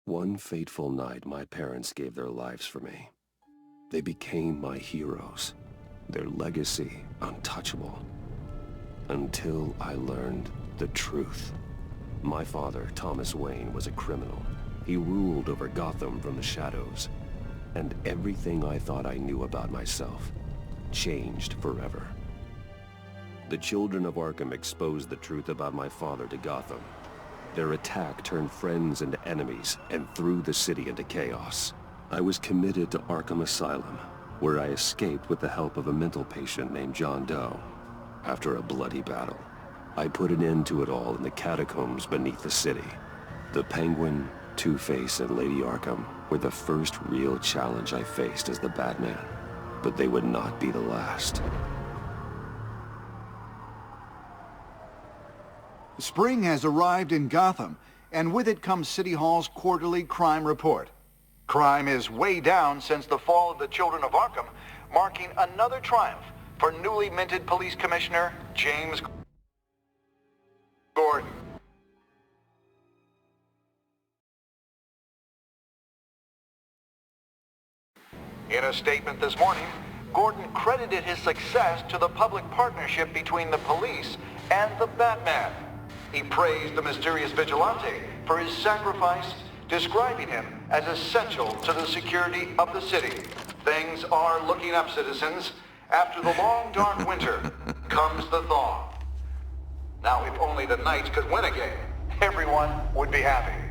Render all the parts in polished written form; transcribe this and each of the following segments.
One fateful night, my parents gave their lives for me. They became my heroes, their legacy untouchable. Until I learned the truth. My father, Thomas Wayne, was a criminal. He ruled over Gotham from the shadows. And everything I thought I knew about myself changed forever. The Children of Arkham exposed the truth about my father to Gotham. Their attack turned friends into enemies and threw the city into chaos. I was committed to Arkham Asylum, where I escaped with the help of a mental patient named John Doe. After a bloody battle, I put an end to it all in the catacombs beneath the city. The Penguin, Two-Face, and Lady Arkham were the first real challenge I faced as the Batman, but they would not be the last. Spring has arrived in Gotham, and with it comes City Hall's quarterly crime report. Crime is way down since the fall of the Children of Arkham, marking another triumph for newly minted Police Commissioner James Gordon. In a statement this morning, Gordon credited his success to the public partnership between the police and the Batman. He praised the mysterious vigilante for his sacrifice, describing him as essential to the security of the city. Things are looking up, citizens. After the long, dark winter comes the thaw. Now, if only the Knights could win again, everyone would be happy.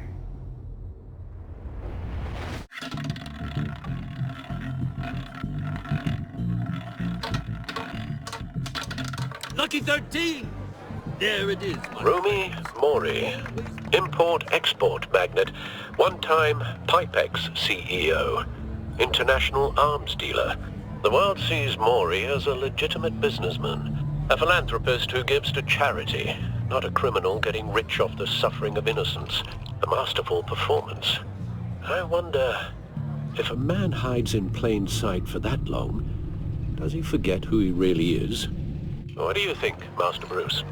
Lucky 13! There it is. Rumi Mori, import-export magnate, one-time Pipex CEO, international arms dealer. The world sees Mori as a legitimate businessman, a philanthropist who gives to charity, not a criminal getting rich off the suffering of innocence. A masterful performance. I wonder, if a man hides in plain sight for that long, does he forget who he really is? What do you think, Master Bruce?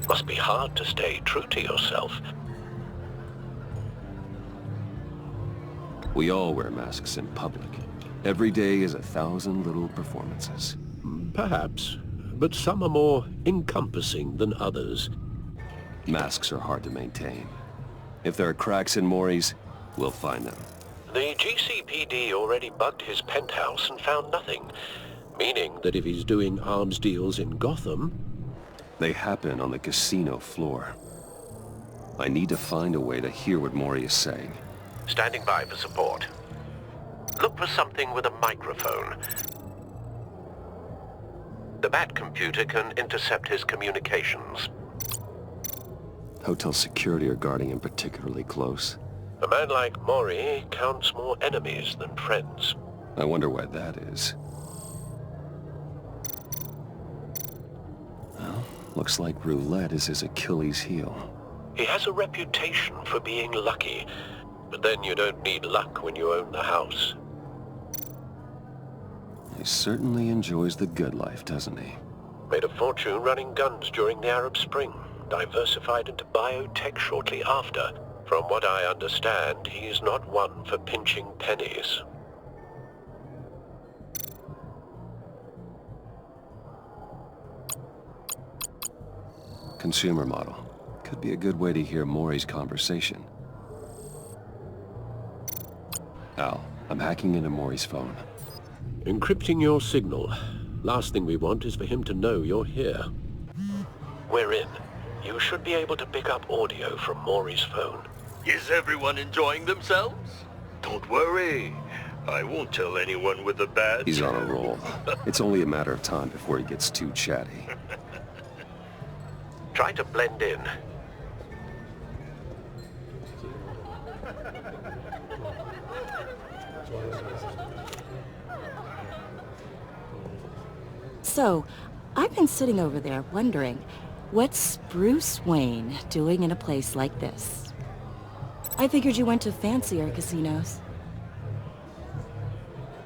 Must be hard to stay true to yourself. We all wear masks in public. Every day is 1,000 little performances. Perhaps, but some are more encompassing than others. Masks are hard to maintain. If there are cracks in Mori's, we'll find them. The GCPD already bugged his penthouse and found nothing, meaning that if he's doing arms deals in Gotham... They happen on the casino floor. I need to find a way to hear what Mori is saying. Standing by for support. Look for something with a microphone. The Bat computer can intercept his communications. Hotel security are guarding him particularly close. A man like Mori counts more enemies than friends. I wonder why that is. Well, looks like roulette is his Achilles heel. He has a reputation for being lucky, but then you don't need luck when you own the house. He certainly enjoys the good life, doesn't he? Made a fortune running guns during the Arab Spring, diversified into biotech shortly after. From what I understand, he's not one for pinching pennies. Consumer model. Could be a good way to hear Mori's conversation. Al, I'm hacking into Mori's phone. Encrypting your signal. Last thing we want is for him to know you're here. We're in. You should be able to pick up audio from Mori's phone. Is everyone enjoying themselves? Don't worry. I won't tell anyone with the badge. He's on a roll. It's only a matter of time before he gets too chatty. Try to blend in. So, I've been sitting over there wondering, what's Bruce Wayne doing in a place like this? I figured you went to fancier casinos.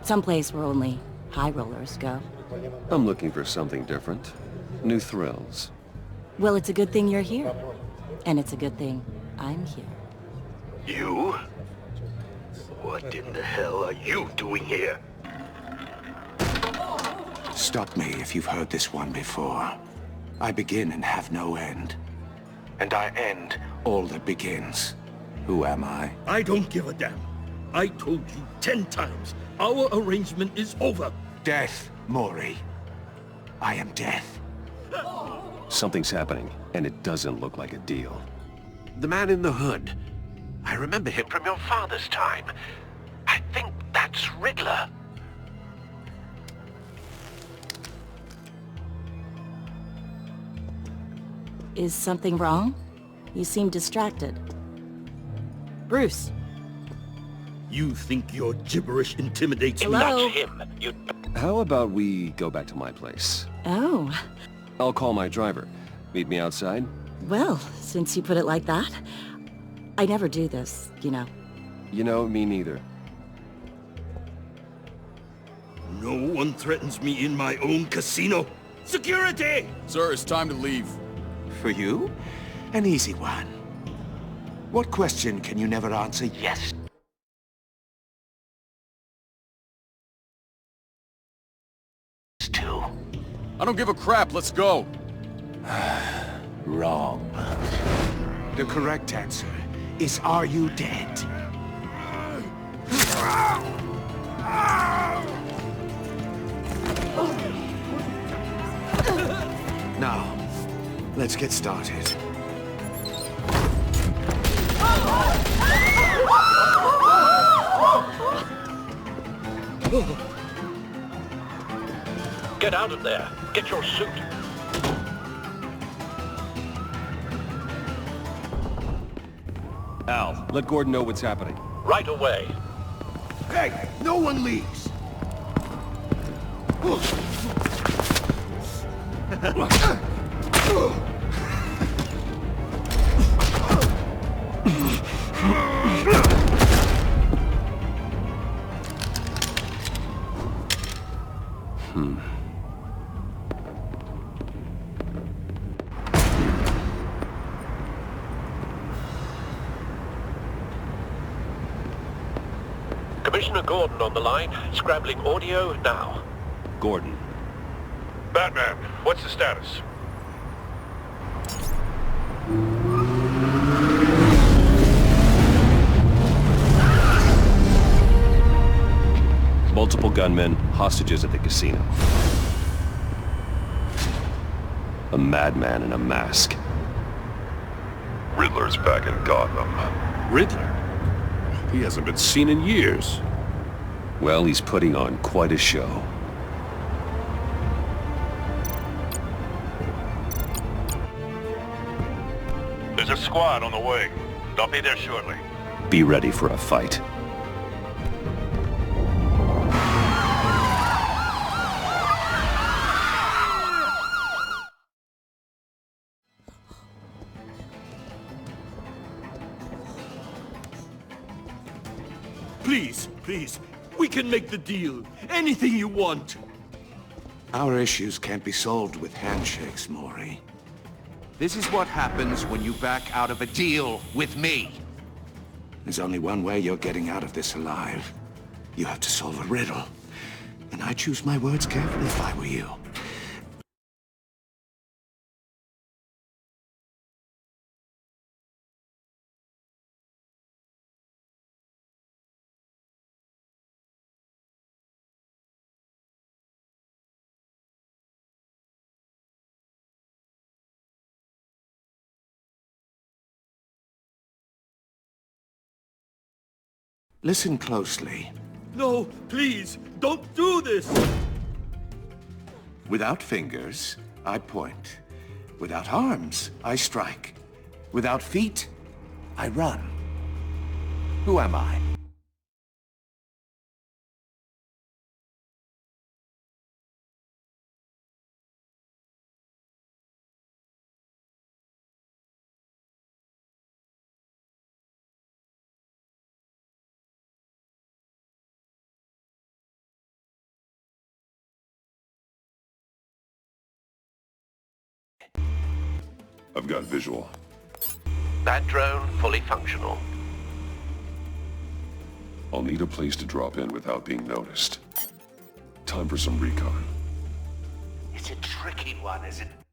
Someplace where only high rollers go. I'm looking for something different. New thrills. Well, it's a good thing you're here. And it's a good thing I'm here. You? What in the hell are you doing here? Stop me if you've heard this one before. I begin and have no end. And I end all that begins. Who am I? I don't give a damn. I told you 10 times. Our arrangement is over. Death, Mori. I am death. Something's happening, and it doesn't look like a deal. The man in the hood. I remember him from your father's time. I think that's Riddler. Is something wrong? You seem distracted. Bruce. You think your gibberish intimidates me? Hello? Not him. You... How about we go back to my place? Oh, I'll call my driver. Meet me outside? well, since you put it like that. I never do this, you know. You know, me neither. No one threatens me in my own casino. Security! Sir, it's time to leave. For you? An easy one. What question can you never answer yes to? I don't give a crap, let's go. Wrong. The correct answer is, are you dead? Now, let's get started. Get out of there. Get your suit. Al, let Gordon know what's happening. Right away. Hey, no one leaves! Commissioner Gordon on the line. Scrambling audio now. Gordon. Batman, what's the status? Multiple gunmen, hostages at the casino. A madman in a mask. Riddler's back in Gotham. Riddler? He hasn't been seen in years. Well, he's putting on quite a show. There's a squad on the way. They'll be there shortly. Be ready for a fight. Please, please, we can make the deal. Anything you want. Our issues can't be solved with handshakes, Mori. This is what happens when you back out of a deal with me. There's only one way you're getting out of this alive. You have to solve a riddle. And I choose my words carefully if I were you. Listen closely. No, please, don't do this! Without fingers, I point. Without arms, I strike. Without feet, I run. Who am I? I've got visual. That drone fully functional. I'll need a place to drop in without being noticed. Time for some recon. It's a tricky one, isn't it?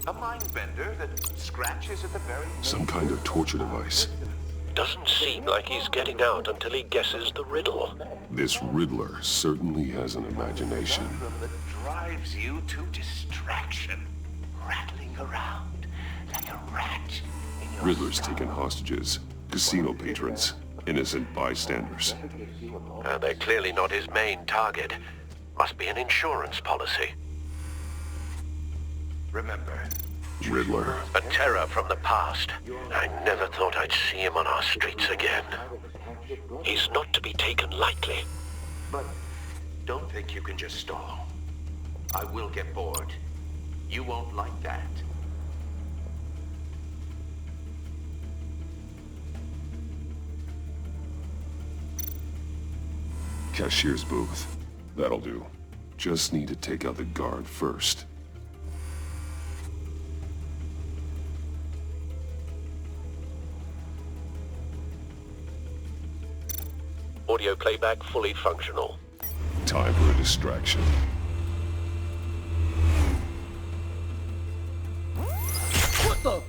A mind bender that scratches at the very... Some kind of torture device. Doesn't seem like he's getting out until he guesses the riddle. This Riddler certainly has an imagination. that drives you to distraction, rattling around like a rat in your Riddler's taken hostages, casino patrons, innocent bystanders. They're clearly not his main target. Must be an insurance policy. Remember, Riddler. A terror from the past. I never thought I'd see him on our streets again. He's not to be taken lightly. but don't think you can just stall. I will get bored. You won't like that. Cashier's booth. That'll do. Just need to take out the guard first. Audio playback fully functional. Time for a distraction. What the?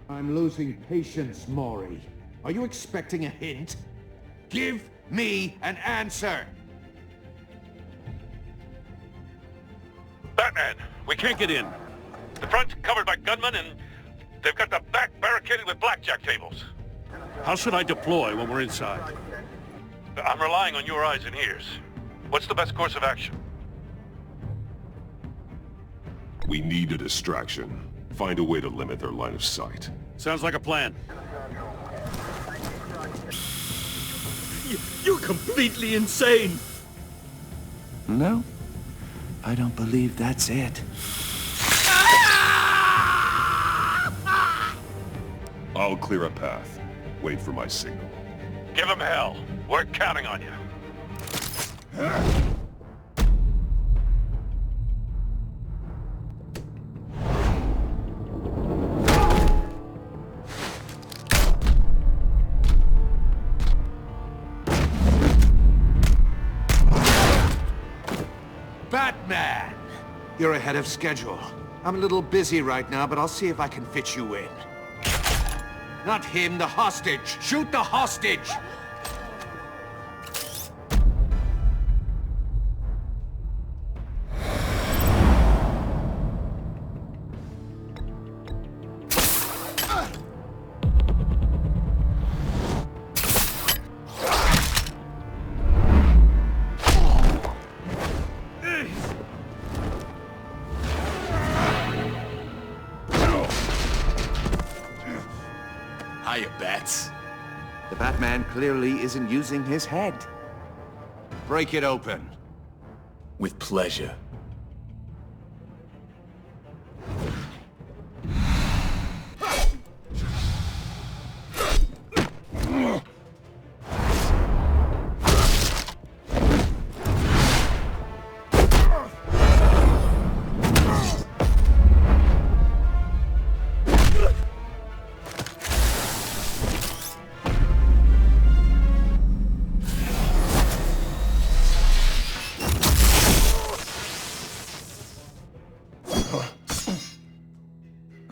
I'm losing patience, Maury. Are you expecting a hint? Give me an answer! Batman, we can't get in. The front's covered by gunmen, and they've got the back barricaded with blackjack tables. How should I deploy when we're inside? I'm relying on your eyes and ears. What's the best course of action? We need a distraction. Find a way to limit their line of sight. Sounds like a plan. You're completely insane! No, I don't believe that's it. I'll clear a path. Wait for my signal. Give him hell. We're counting on you. You're ahead of schedule. I'm a little busy right now, but I'll see if I can fit you in. Not him, the hostage! Shoot the hostage! Hiya, Bats. The Batman clearly isn't using his head. Break it open. With pleasure.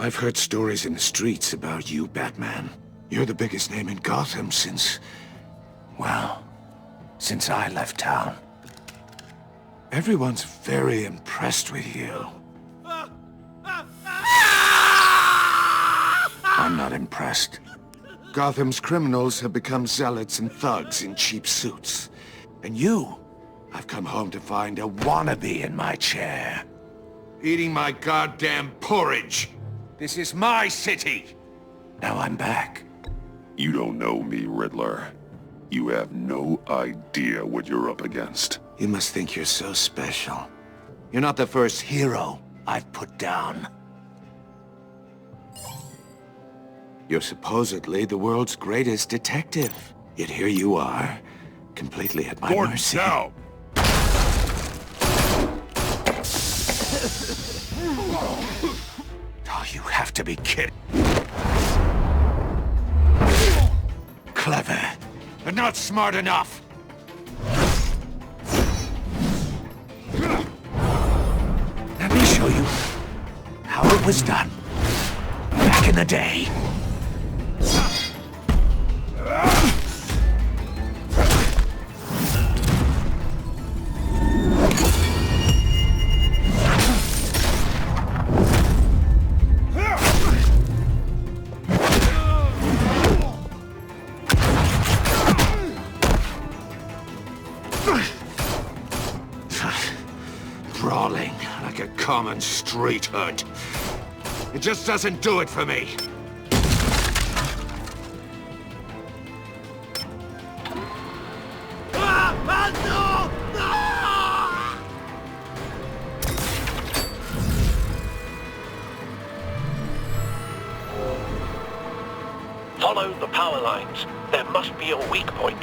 I've heard stories in the streets about you, Batman. You're the biggest name in Gotham since... well, since I left town. Everyone's very impressed with you. I'm not impressed. Gotham's criminals have become zealots and thugs in cheap suits. And you, I've come home to find a wannabe in my chair. Eating my goddamn porridge. This is my city! Now I'm back. You don't know me, Riddler. You have no idea what you're up against. You must think you're so special. You're not the first hero I've put down. You're supposedly the world's greatest detective. Yet here you are, completely at my mercy. Now! Oh, you have to be kidding. Clever, but not smart enough. Let me show you how it was done back in the day. Brawling like a common street hood. It just doesn't do it for me. Follow the power lines. There must be a weak point.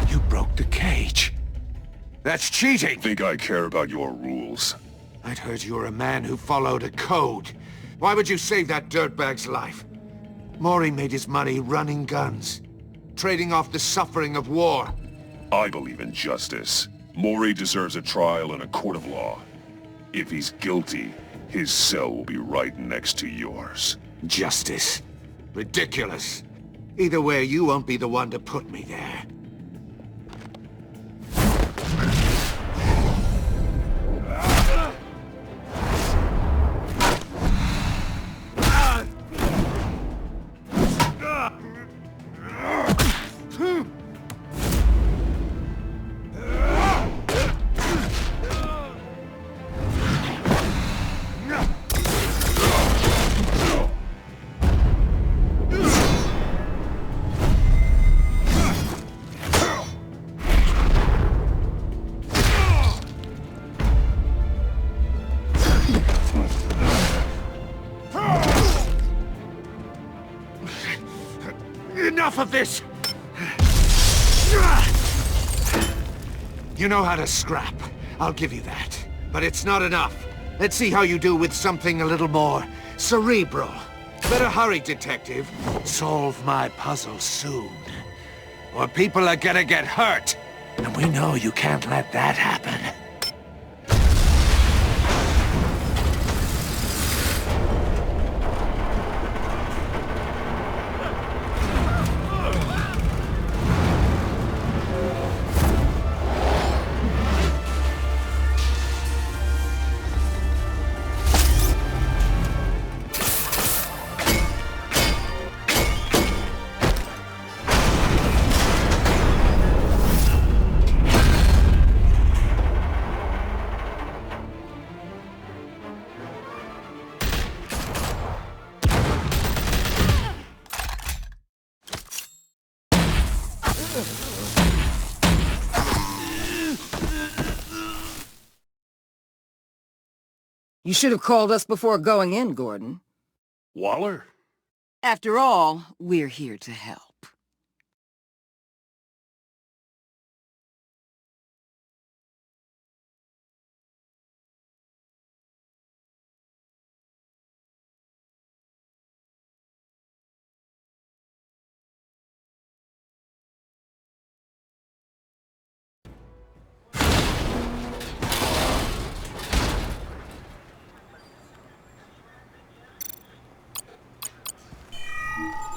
You broke the cage. That's cheating! Think I care about your rules? I'd heard you were a man who followed a code. Why would you save that dirtbag's life? Mori made his money running guns, trading off the suffering of war. I believe in justice. Mori deserves a trial in a court of law. If he's guilty, his cell will be right next to yours. Justice. Ridiculous. Either way, you won't be the one to put me there. Enough of this! You know how to scrap. I'll give you that. But it's not enough. Let's see how you do with something a little more cerebral. Better hurry, detective. Solve my puzzle soon. Or people are gonna get hurt. And we know you can't let that happen. You should have called us before going in, Gordon. Waller? After all, we're here to help.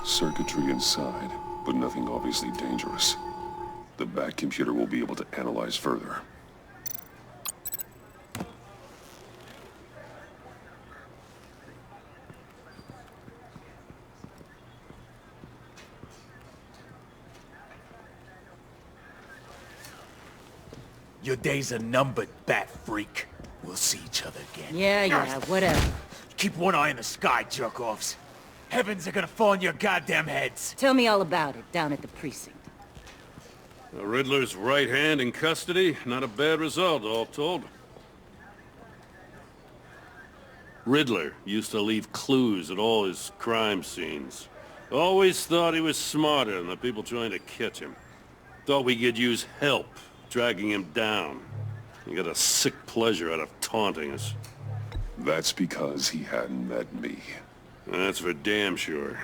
Circuitry inside, but nothing obviously dangerous. The back computer will be able to analyze further. Your days are numbered, bat freak. We'll see each other again. Yeah, whatever. Keep one eye in the sky, jerk-offs. Heavens are gonna fall on your goddamn heads. Tell me all about it down at the precinct. The Riddler's right hand in custody? Not a bad result, all told. Riddler used to leave clues at all his crime scenes. Always thought he was smarter than the people trying to catch him. Thought we could use help dragging him down. He got a sick pleasure out of taunting us. That's because he hadn't met me. That's for damn sure.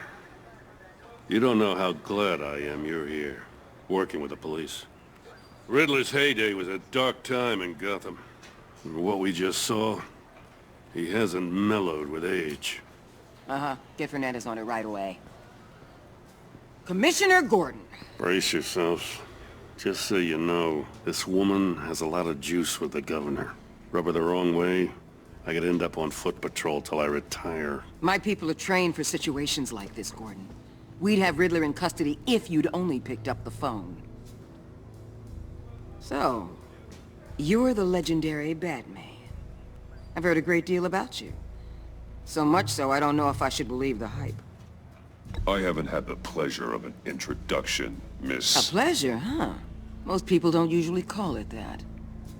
You don't know how glad I am you're here, working with the police. Riddler's heyday was a dark time in Gotham. And what we just saw, he hasn't mellowed with age. Uh-huh. Get Fernandez on it right away. Commissioner Gordon. Brace yourselves. Just so you know, this woman has a lot of juice with the governor. Rub her the wrong way, I could end up on foot patrol till I retire. My people are trained for situations like this, Gordon. We'd have Riddler in custody if you'd only picked up the phone. So, you're the legendary Batman. I've heard a great deal about you. So much so, I don't know if I should believe the hype. I haven't had the pleasure of an introduction, Miss... A pleasure, huh? Most people don't usually call it that.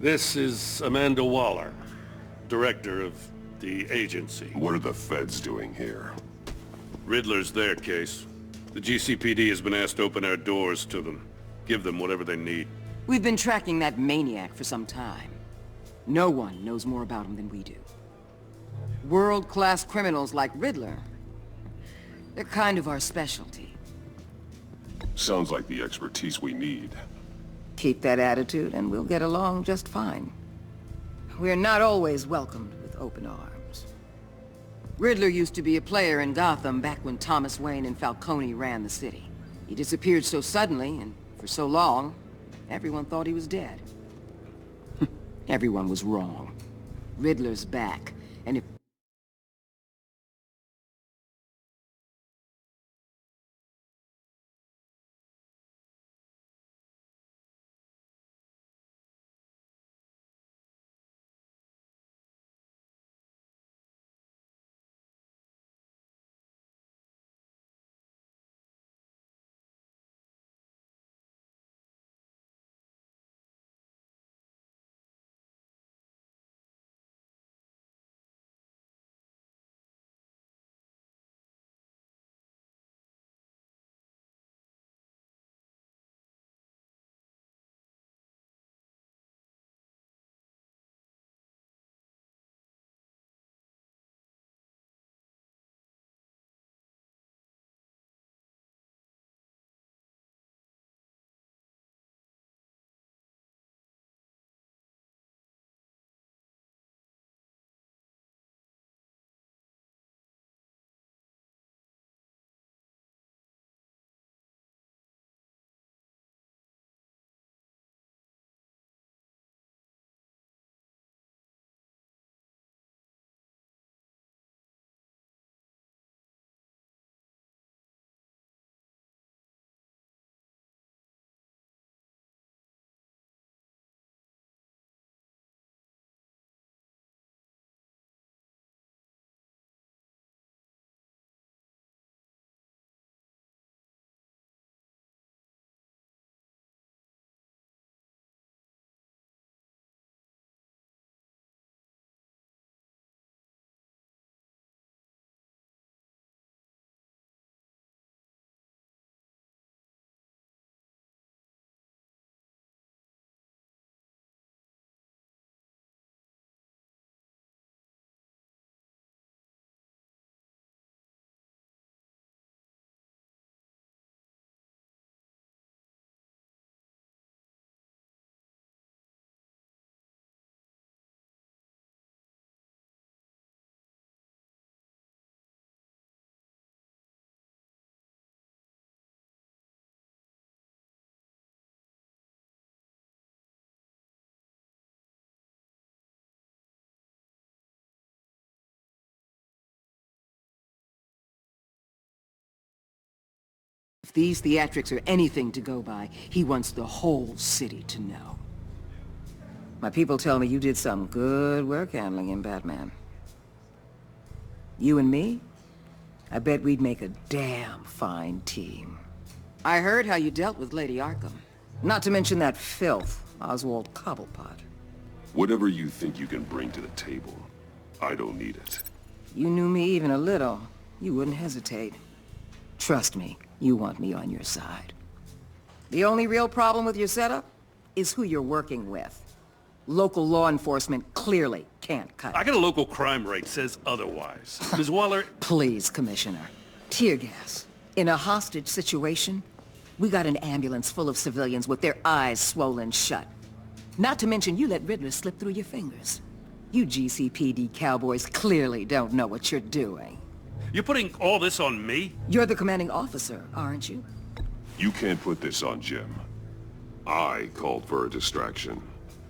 This is Amanda Waller, director of the agency. What are the feds doing here? Riddler's their case. The GCPD has been asked to open our doors to them. Give them whatever they need. We've been tracking that maniac for some time. No one knows more about him than we do. World-class criminals like Riddler. They're kind of our specialty. Sounds like the expertise we need. Keep that attitude and we'll get along just fine. We're not always welcomed with open arms. Riddler used to be a player in Gotham back when Thomas Wayne and Falcone ran the city. He disappeared so suddenly and for so long, everyone thought he was dead. Everyone was wrong. Riddler's back, and if If these theatrics are anything to go by, he wants the whole city to know. My people tell me you did some good work handling him, Batman. You and me? I bet we'd make a damn fine team. I heard how you dealt with Lady Arkham. Not to mention that filth, Oswald Cobblepot. Whatever you think you can bring to the table, I don't need it. You knew me even a little, you wouldn't hesitate. Trust me, you want me on your side. The only real problem with your setup is who you're working with. Local law enforcement clearly can't cut it. I got a local crime rate says otherwise. Ms. Waller... Please, Commissioner. Tear gas. In a hostage situation, we got an ambulance full of civilians with their eyes swollen shut. Not to mention you let Riddler slip through your fingers. You GCPD cowboys clearly don't know what you're doing. You're putting all this on me? You're the commanding officer, aren't you? You can't put this on Jim. I called for a distraction.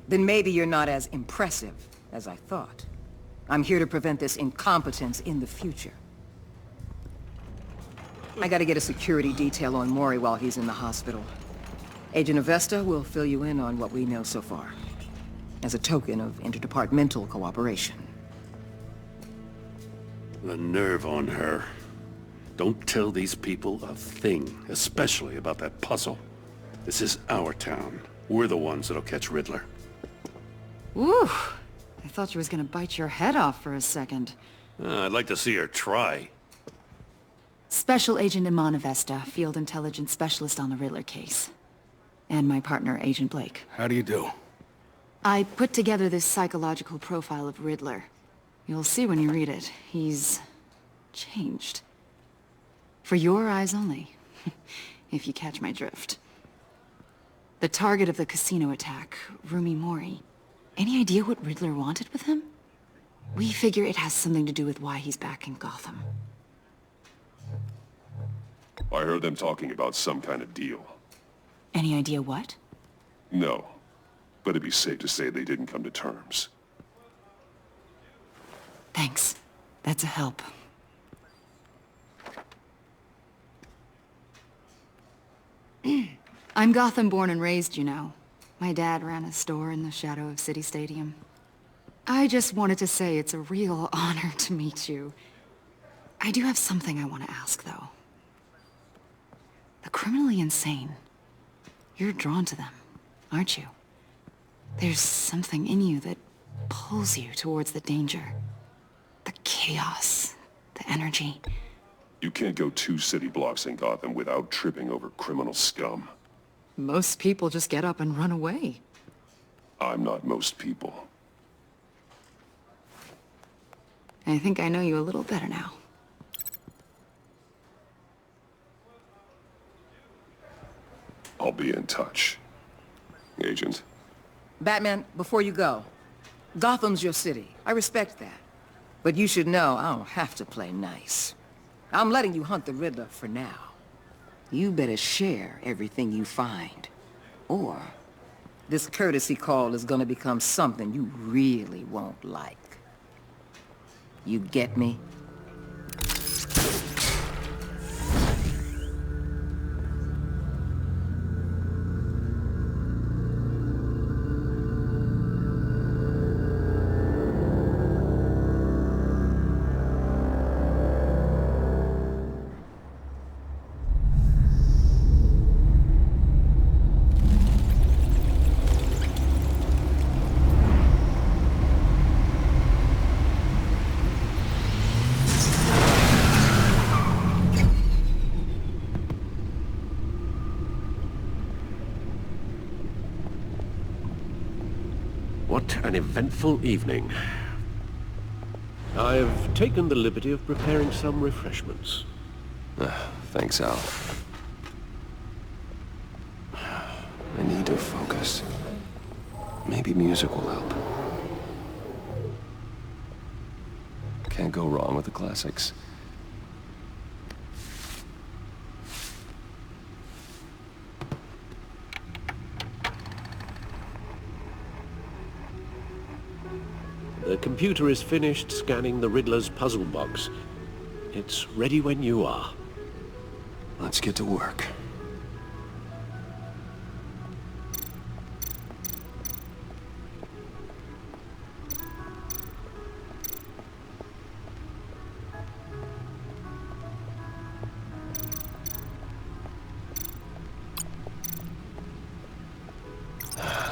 Then maybe you're not as impressive as I thought. I'm here to prevent this incompetence in the future. I gotta get a security detail on Mori while he's in the hospital. Agent Avesta will fill you in on what we know so far, as a token of interdepartmental cooperation. The nerve on her. Don't tell these people a thing, especially about that puzzle. This is our town. We're the ones that'll catch Riddler. Ooh, I thought she was gonna bite your head off for a second. I'd like to see her try. Special Agent Iman Avesta, Field Intelligence Specialist on the Riddler case. And my partner, Agent Blake. How do you do? I put together this psychological profile of Riddler. You'll see when you read it. He's... changed. For your eyes only, if you catch my drift. The target of the casino attack, Rumi Mori. Any idea what Riddler wanted with him? We figure it has something to do with why he's back in Gotham. I heard them talking about some kind of deal. Any idea what? No, but it'd be safe to say they didn't come to terms. Thanks. That's a help. I'm Gotham born and raised, you know. My dad ran a store in the shadow of City Stadium. I just wanted to say it's a real honor to meet you. I do have something I want to ask, though. The criminally insane. You're drawn to them, aren't you? There's something in you that pulls you towards the danger. The chaos, the energy. You can't go 2 city blocks in Gotham without tripping over criminal scum. Most people just get up and run away. I'm not most people. I think I know you a little better now. I'll be in touch. Agent. Batman, before you go, Gotham's your city. I respect that. But you should know I don't have to play nice. I'm letting you hunt the Riddler for now. You better share everything you find. Or this courtesy call is gonna become something you really won't like. You get me? What an eventful evening. I've taken the liberty of preparing some refreshments. Thanks, Al. I need to focus. Maybe music will help. Can't go wrong with the classics. The computer is finished scanning the Riddler's puzzle box. It's ready when you are. Let's get to work.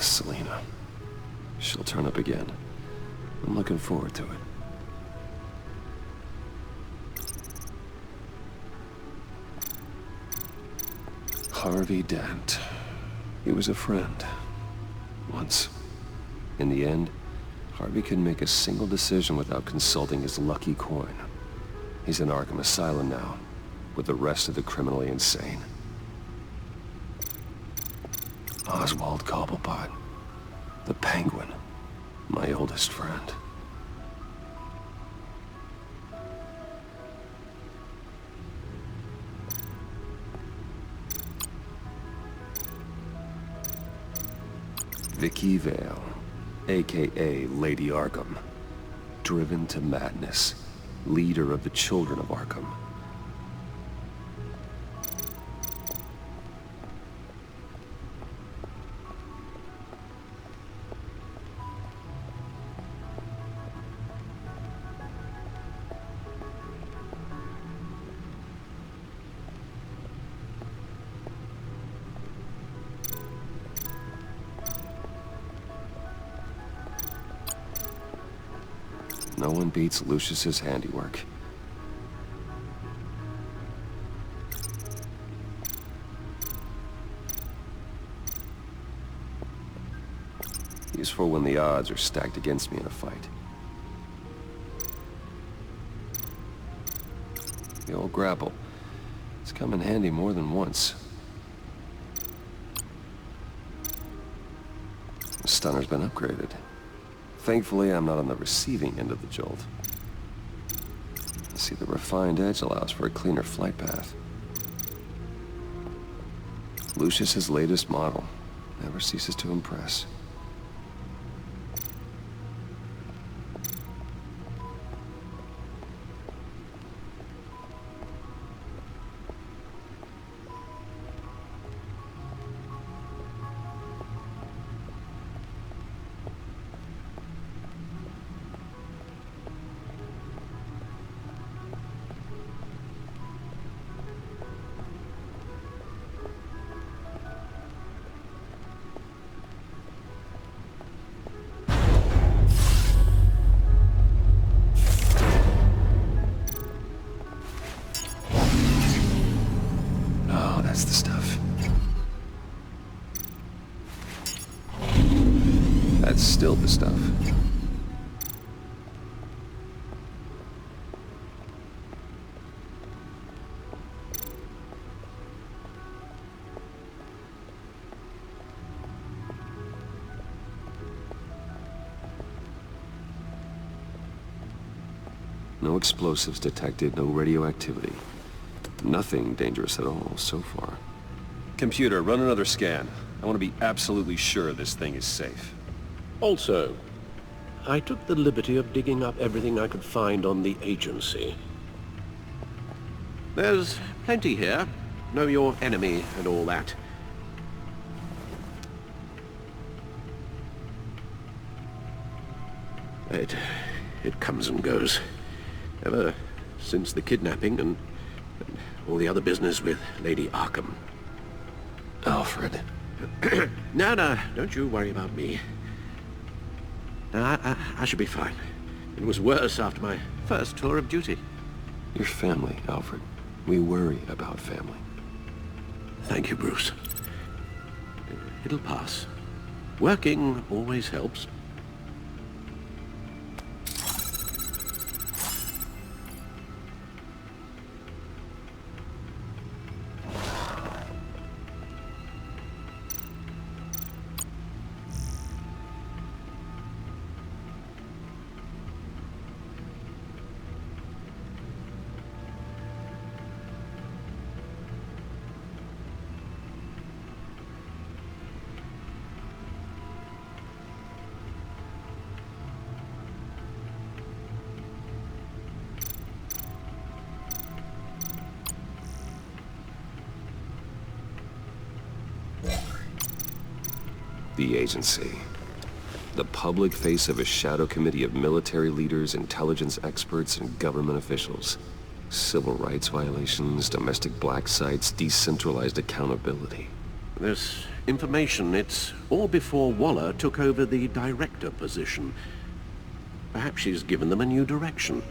Selena. She'll turn up again. I'm looking forward to it. Harvey Dent. He was a friend. Once. In the end, Harvey couldn't make a single decision without consulting his lucky coin. He's in Arkham Asylum now, with the rest of the criminally insane. Oswald Cobblepot. The Penguin. My oldest friend. Vicky Vale, a.k.a. Lady Arkham. Driven to madness. Leader of the Children of Arkham. No one beats Lucius's handiwork. Useful when the odds are stacked against me in a fight. The old grapple. It's come in handy more than once. The stunner's been upgraded. Thankfully, I'm not on the receiving end of the jolt. See, the refined edge allows for a cleaner flight path. Lucius's latest model never ceases to impress. That's the stuff. That's still the stuff. No explosives detected, no radioactivity. Nothing dangerous at all so far. Computer, run another scan. I want to be absolutely sure this thing is safe. Also, I took the liberty of digging up everything I could find on the agency. There's plenty here. Know your enemy and all that. It comes and goes. Ever since the kidnapping and all the other business with Lady Arkham. Alfred. No, don't you worry about me. No, I should be fine. It was worse after my first tour of duty. Your family, Alfred. We worry about family. Thank you, Bruce. It'll pass. Working always helps. the agency. The public face of a shadow committee of military leaders, intelligence experts, and government officials. Civil rights violations, domestic black sites, decentralized accountability. This information, it's all before Waller took over the director position. Perhaps she's given them a new direction.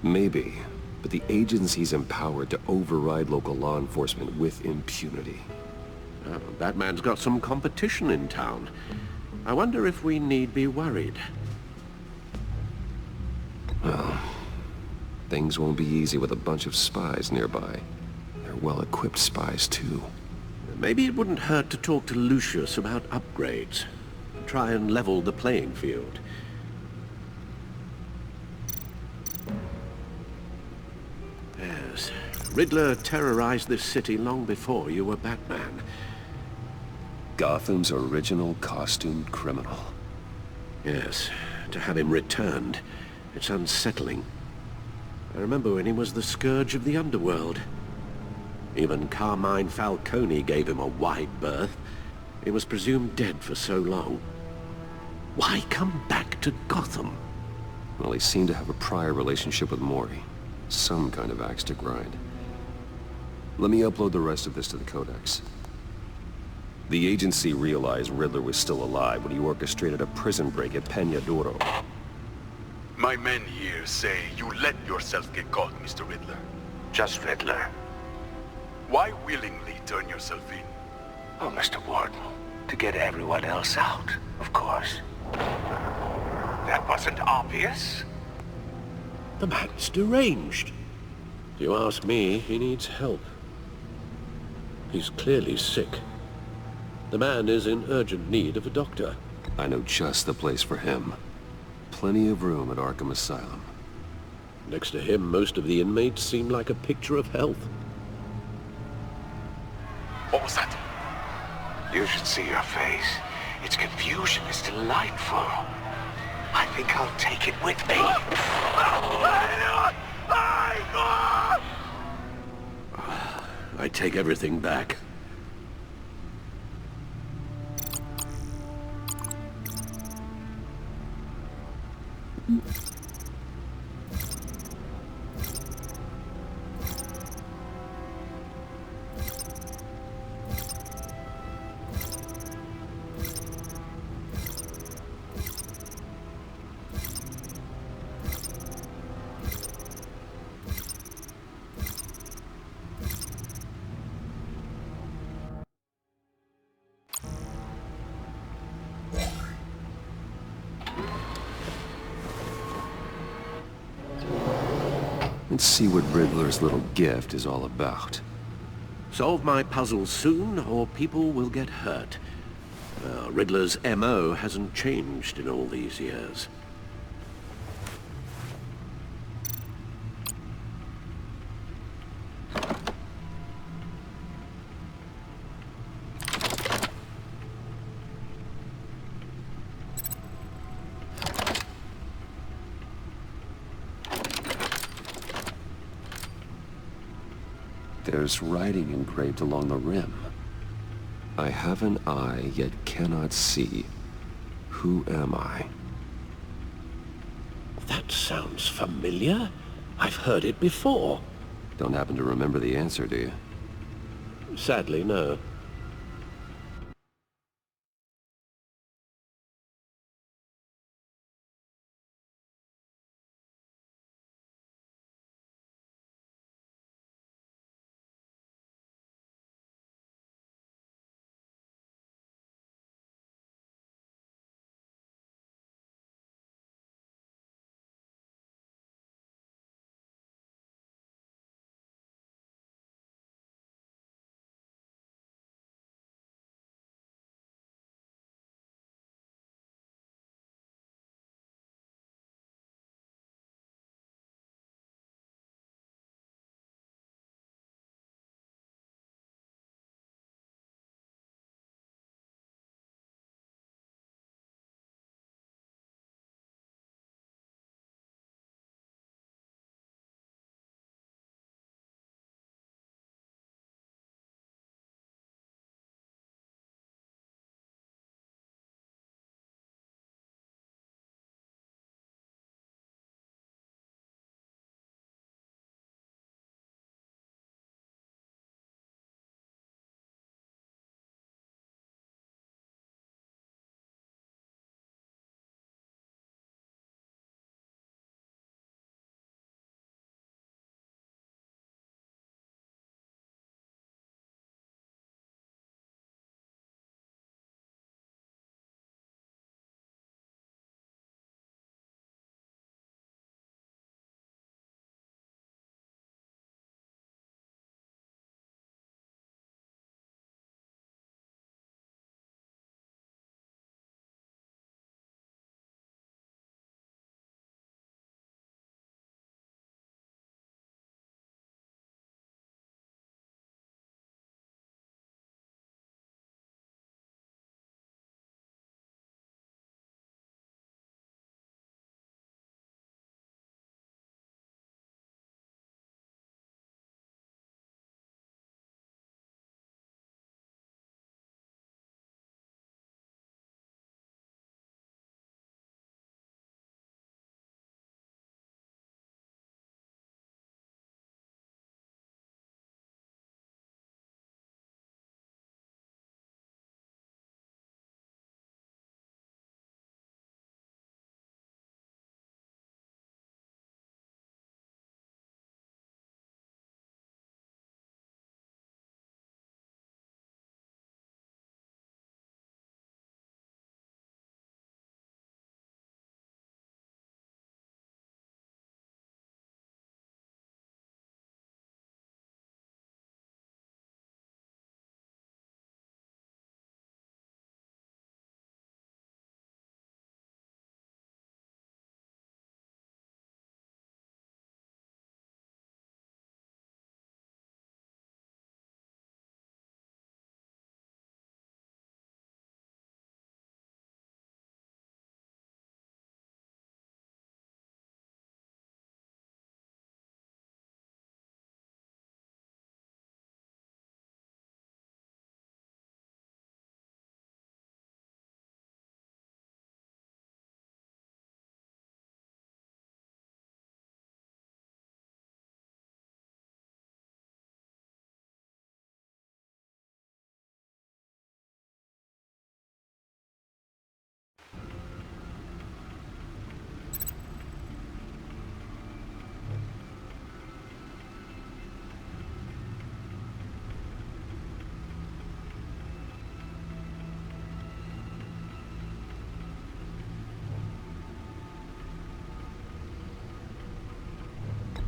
Maybe, but the agency's empowered to override local law enforcement with impunity. Batman's got some competition in town. I wonder if we need be worried. Well, things won't be easy with a bunch of spies nearby. They're well-equipped spies, too. Maybe it wouldn't hurt to talk to Lucius about upgrades. Try and level the playing field. Yes, Riddler terrorized this city long before you were Batman. Gotham's original costumed criminal. Yes, to have him returned, it's unsettling. I remember when he was the scourge of the underworld. Even Carmine Falcone gave him a wide berth. He was presumed dead for so long. Why come back to Gotham? Well, he seemed to have a prior relationship with Mori. Some kind of axe to grind. Let me upload the rest of this to the Codex. The agency realized Riddler was still alive when he orchestrated a prison break at Peña Duro. My men here say you let yourself get caught, Mr. Riddler. Just Riddler. Why willingly turn yourself in? Oh, Mr. Warden, to get everyone else out, of course. That wasn't obvious. The man's deranged. If you ask me, he needs help. He's clearly sick. The man is in urgent need of a doctor. I know just the place for him. Plenty of room at Arkham Asylum. Next to him, most of the inmates seem like a picture of health. What was that? You should see your face. Its confusion is delightful. I think I'll take it with me. I take everything back. Let's see what Riddler's little gift is all about. Solve my puzzle soon, or people will get hurt. Riddler's M.O. hasn't changed in all these years. There's writing engraved along the rim. I have an eye, yet cannot see. Who am I? That sounds familiar. I've heard it before. Don't happen to remember the answer, do you? Sadly, no.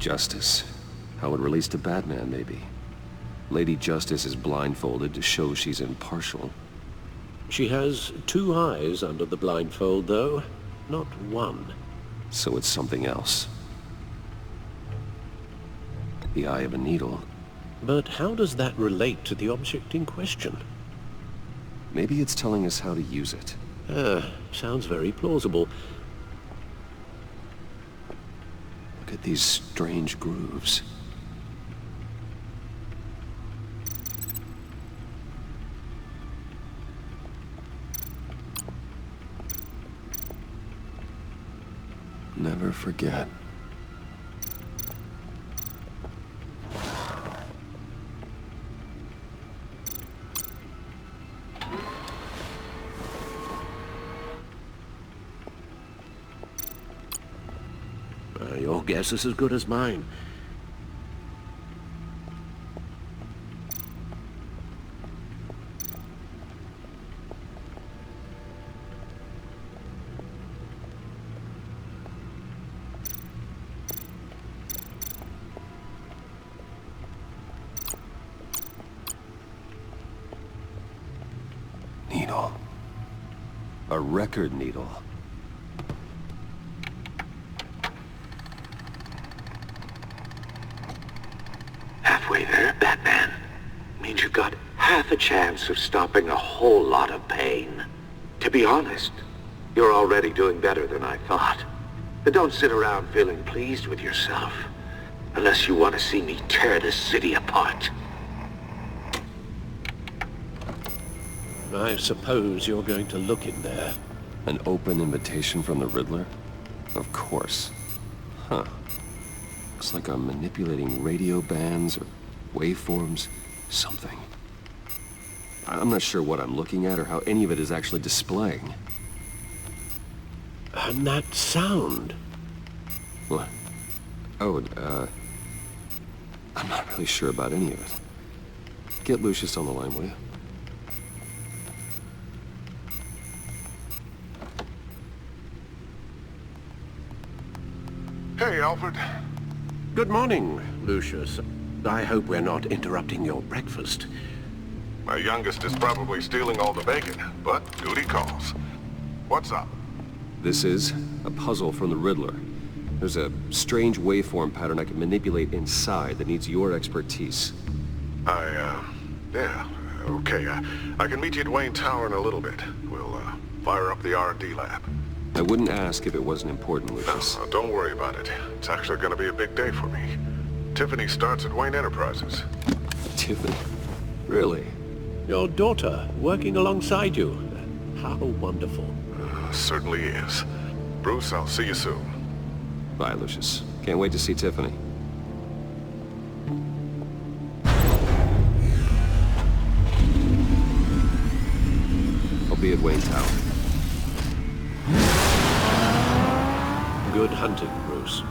Justice. How it relates to Batman, maybe. Lady Justice is blindfolded to show she's impartial. She has 2 eyes under the blindfold, though, not 1. So it's something else. The eye of a needle. But how does that relate to the object in question? Maybe it's telling us how to use it. Sounds very plausible. Look at these strange grooves. Never forget. Your guess is as good as mine. Needle. A record needle. Halfway there, Batman. Means you've got half a chance of stopping a whole lot of pain. To be honest, you're already doing better than I thought. But don't sit around feeling pleased with yourself. Unless you want to see me tear this city apart. I suppose you're going to look in there. An open invitation from the Riddler? Of course. Huh. Looks like I'm manipulating radio bands or waveforms. Something. I'm not sure what I'm looking at or how any of it is actually displaying. And that sound? What? Oh, I'm not really sure about any of it. Get Lucius on the line, will you? Hey, Alfred. Good morning, Lucius. I hope we're not interrupting your breakfast. My youngest is probably stealing all the bacon, but duty calls. What's up? This is a puzzle from the Riddler. There's a strange waveform pattern I can manipulate inside that needs your expertise. Yeah, okay. I can meet you at Wayne Tower in a little bit. We'll, fire up the R&D lab. I wouldn't ask if it wasn't important, Lucius. No, don't worry about it. It's actually gonna be a big day for me. Tiffany starts at Wayne Enterprises. Tiffany? Really? Your daughter, working alongside you. How wonderful. Certainly is. Bruce, I'll see you soon. Bye, Lucius. Can't wait to see Tiffany. I'll be at Wayne Tower. Good hunting, Bruce.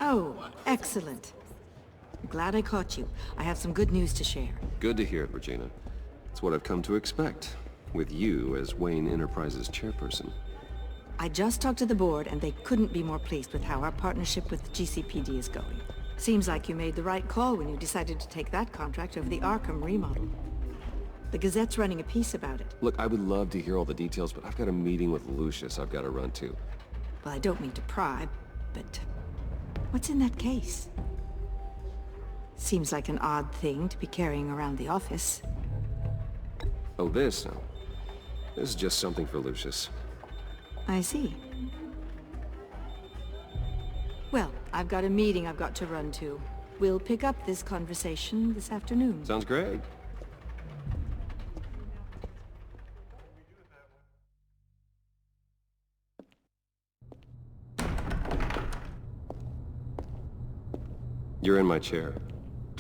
Oh, excellent. Glad I caught you. I have some good news to share. Good to hear it, Regina. It's what I've come to expect, with you as Wayne Enterprises chairperson. I just talked to the board, and they couldn't be more pleased with how our partnership with GCPD is going. Seems like you made the right call when you decided to take that contract over the Arkham remodel. The Gazette's running a piece about it. Look, I would love to hear all the details, but I've got a meeting with Lucius I've got to run to. Well, I don't mean to pry, but what's in that case? Seems like an odd thing to be carrying around the office. Oh, this? No. This is just something for Lucius. I see. Well, I've got a meeting I've got to run to. We'll pick up this conversation this afternoon. Sounds great. You're in my chair.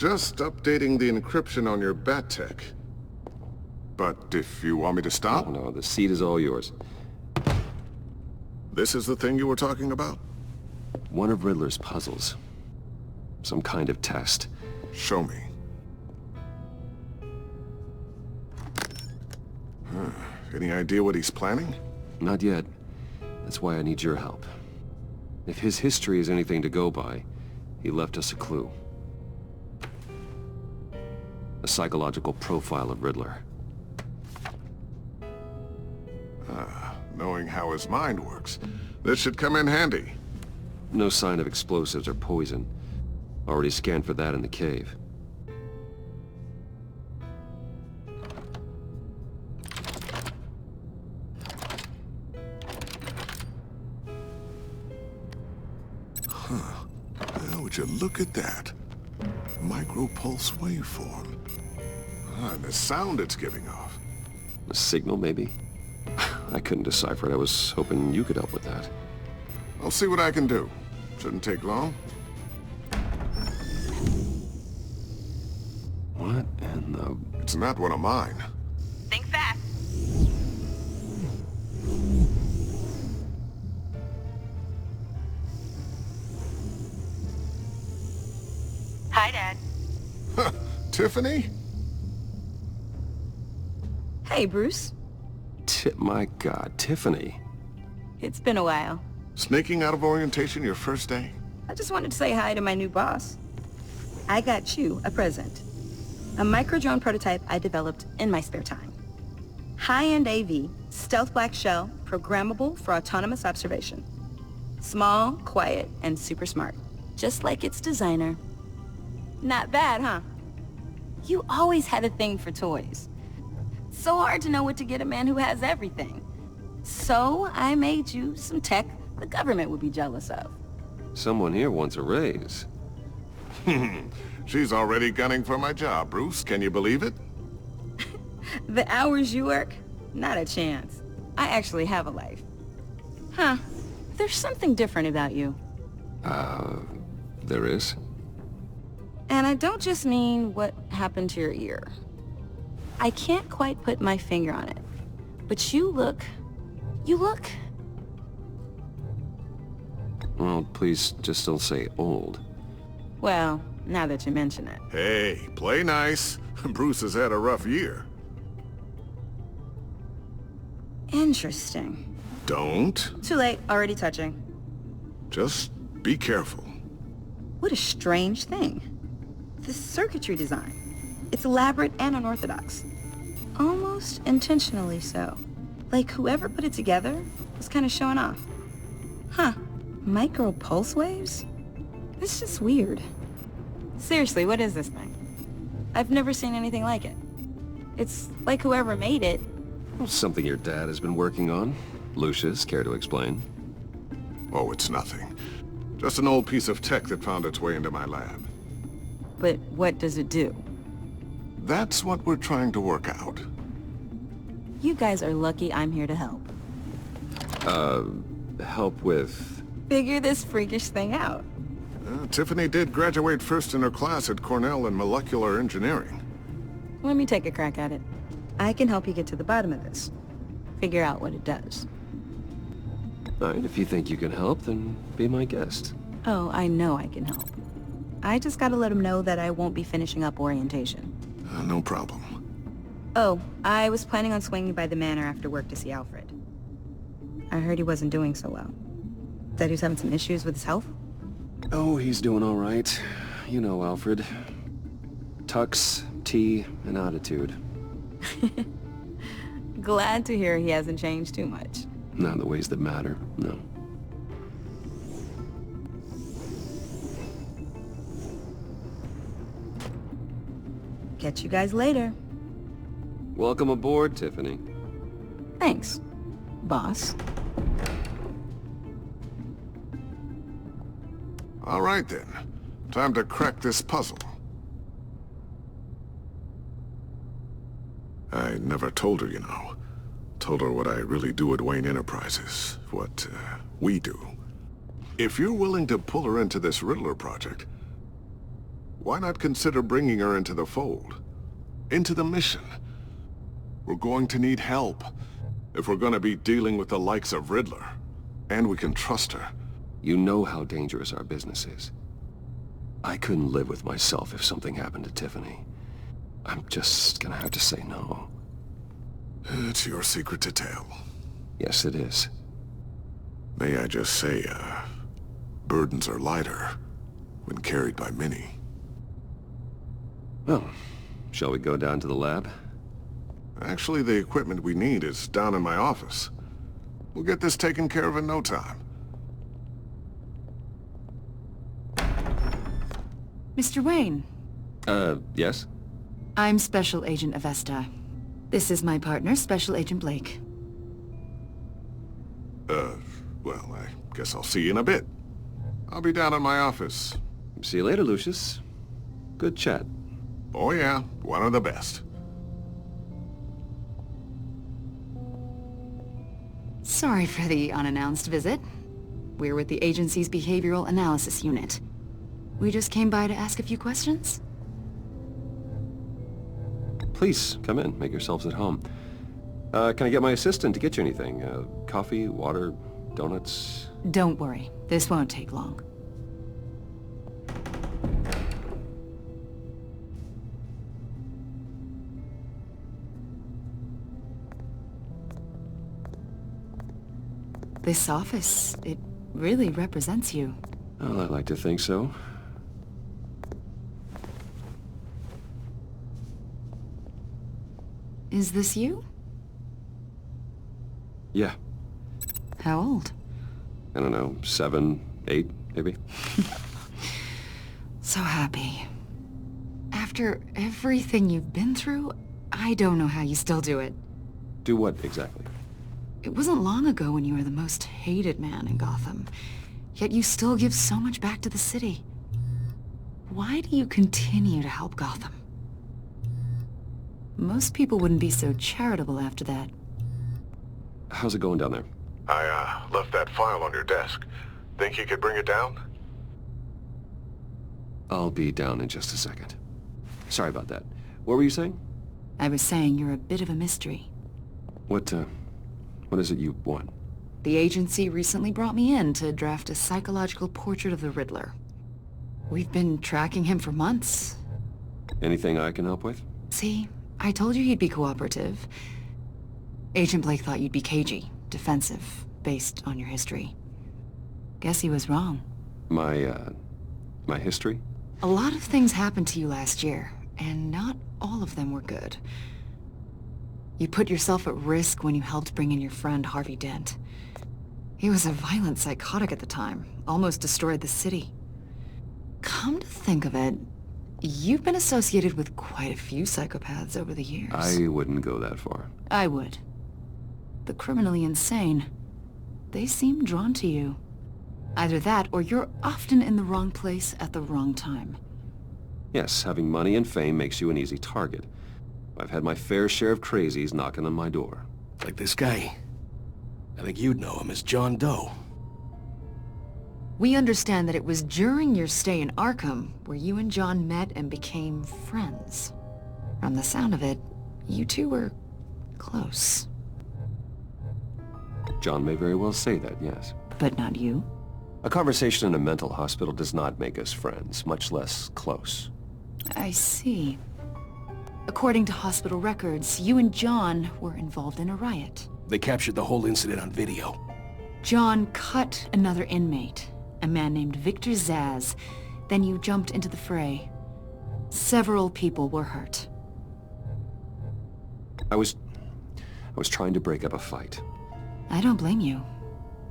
Just updating the encryption on your bat tech. But if you want me to stop... No, the seat is all yours. This is the thing you were talking about? One of Riddler's puzzles. Some kind of test. Show me. Any idea what he's planning? Not yet. That's why I need your help. If his history is anything to go by, he left us a clue. A psychological profile of Riddler. Knowing how his mind works, this should come in handy. No sign of explosives or poison. Already scanned for that in the cave. Well, would you look at that? Micro-pulse waveform. And the sound it's giving off. A signal, maybe? I couldn't decipher it. I was hoping you could help with that. I'll see what I can do. Shouldn't take long. What in the... It's not one of mine. Think fast. Hi, Dad. Tiffany? Hey, Bruce. My God, Tiffany. It's been a while. Sneaking out of orientation your first day? I just wanted to say hi to my new boss. I got you a present. A micro-drone prototype I developed in my spare time. High-end AV, stealth black shell, programmable for autonomous observation. Small, quiet, and super smart. Just like its designer. Not bad, huh? You always had a thing for toys. So hard to know what to get a man who has everything. So I made you some tech the government would be jealous of. Someone here wants a raise. She's already gunning for my job, Bruce. Can you believe it? The hours you work? Not a chance. I actually have a life. Huh. There's something different about you. There is? And I don't just mean what happened to your ear. I can't quite put my finger on it. But you look... Well, please just don't say old. Well, now that you mention it. Hey, play nice. Bruce has had a rough year. Interesting. Don't. Too late, already touching. Just be careful. What a strange thing. This circuitry design. It's elaborate and unorthodox. Almost intentionally so. Like whoever put it together was kind of showing off. Huh. Micro pulse waves? It's just weird. Seriously, what is this thing? I've never seen anything like it. It's like whoever made it... Something your dad has been working on. Lucius, care to explain? Oh, it's nothing. Just an old piece of tech that found its way into my lab. But what does it do? That's what we're trying to work out. You guys are lucky I'm here to help. Help with... Figure this freakish thing out. Tiffany did graduate first in her class at Cornell in molecular engineering. Let me take a crack at it. I can help you get to the bottom of this. Figure out what it does. All right, if you think you can help, then be my guest. Oh, I know I can help. I just gotta let him know that I won't be finishing up orientation. No problem. Oh, I was planning on swinging by the manor after work to see Alfred. I heard he wasn't doing so well. That he was having some issues with his health? Oh, he's doing all right. You know Alfred. Tux, tea, and attitude. Glad to hear he hasn't changed too much. Not in the ways that matter, no. Catch you guys later. Welcome aboard, Tiffany. Thanks, boss. All right, then. Time to crack this puzzle. I never told her, you know. Told her what I really do at Wayne Enterprises. What, we do. If you're willing to pull her into this Riddler project, Why not consider bringing her into the fold? Into the mission? We're going to need help if we're going to be dealing with the likes of Riddler. And we can trust her. You know how dangerous our business is. I couldn't live with myself if something happened to Tiffany. I'm just gonna have to say no. It's your secret to tell. Yes, it is. May I just say, burdens are lighter when carried by many. Well, shall we go down to the lab? Actually, the equipment we need is down in my office. We'll get this taken care of in no time. Mr. Wayne. Yes? I'm Special Agent Avesta. This is my partner, Special Agent Blake. Well, I guess I'll see you in a bit. I'll be down in my office. See you later, Lucius. Good chat. Oh yeah, one of the best. Sorry for the unannounced visit. We're with the agency's Behavioral Analysis Unit. We just came by to ask a few questions. Please, come in. Make yourselves at home. Can I get my assistant to get you anything? Coffee, water, donuts? Don't worry. This won't take long. This office, it really represents you. Well, I like to think so. Is this you? Yeah. How old? I don't know, 7, 8, maybe? So happy. After everything you've been through, I don't know how you still do it. Do what, exactly? It wasn't long ago when you were the most hated man in Gotham, yet you still give so much back to the city. Why do you continue to help Gotham? Most people wouldn't be so charitable after that. How's it going down there? I, left that file on your desk. Think you could bring it down? I'll be down in just a second. Sorry about that. What were you saying? I was saying you're a bit of a mystery. What is it you want? The agency recently brought me in to draft a psychological portrait of the Riddler. We've been tracking him for months. Anything I can help with? See, I told you he'd be cooperative. Agent Blake thought you'd be cagey, defensive, based on your history. Guess he was wrong. My history? A lot of things happened to you last year, and not all of them were good. You put yourself at risk when you helped bring in your friend Harvey Dent. He was a violent psychotic at the time, almost destroyed the city. Come to think of it, you've been associated with quite a few psychopaths over the years. I wouldn't go that far. I would. The criminally insane. They seem drawn to you. Either that, or you're often in the wrong place at the wrong time. Yes, having money and fame makes you an easy target. I've had my fair share of crazies knocking on my door. Like this guy. I think you'd know him as John Doe. We understand that it was during your stay in Arkham where you and John met and became friends. From the sound of it, you two were close. John may very well say that, yes. But not you? A conversation in a mental hospital does not make us friends, much less close. I see. According to hospital records, you and John were involved in a riot. They captured the whole incident on video. John cut another inmate, a man named Victor Zaz. Then you jumped into the fray. Several people were hurt. I was trying to break up a fight. I don't blame you.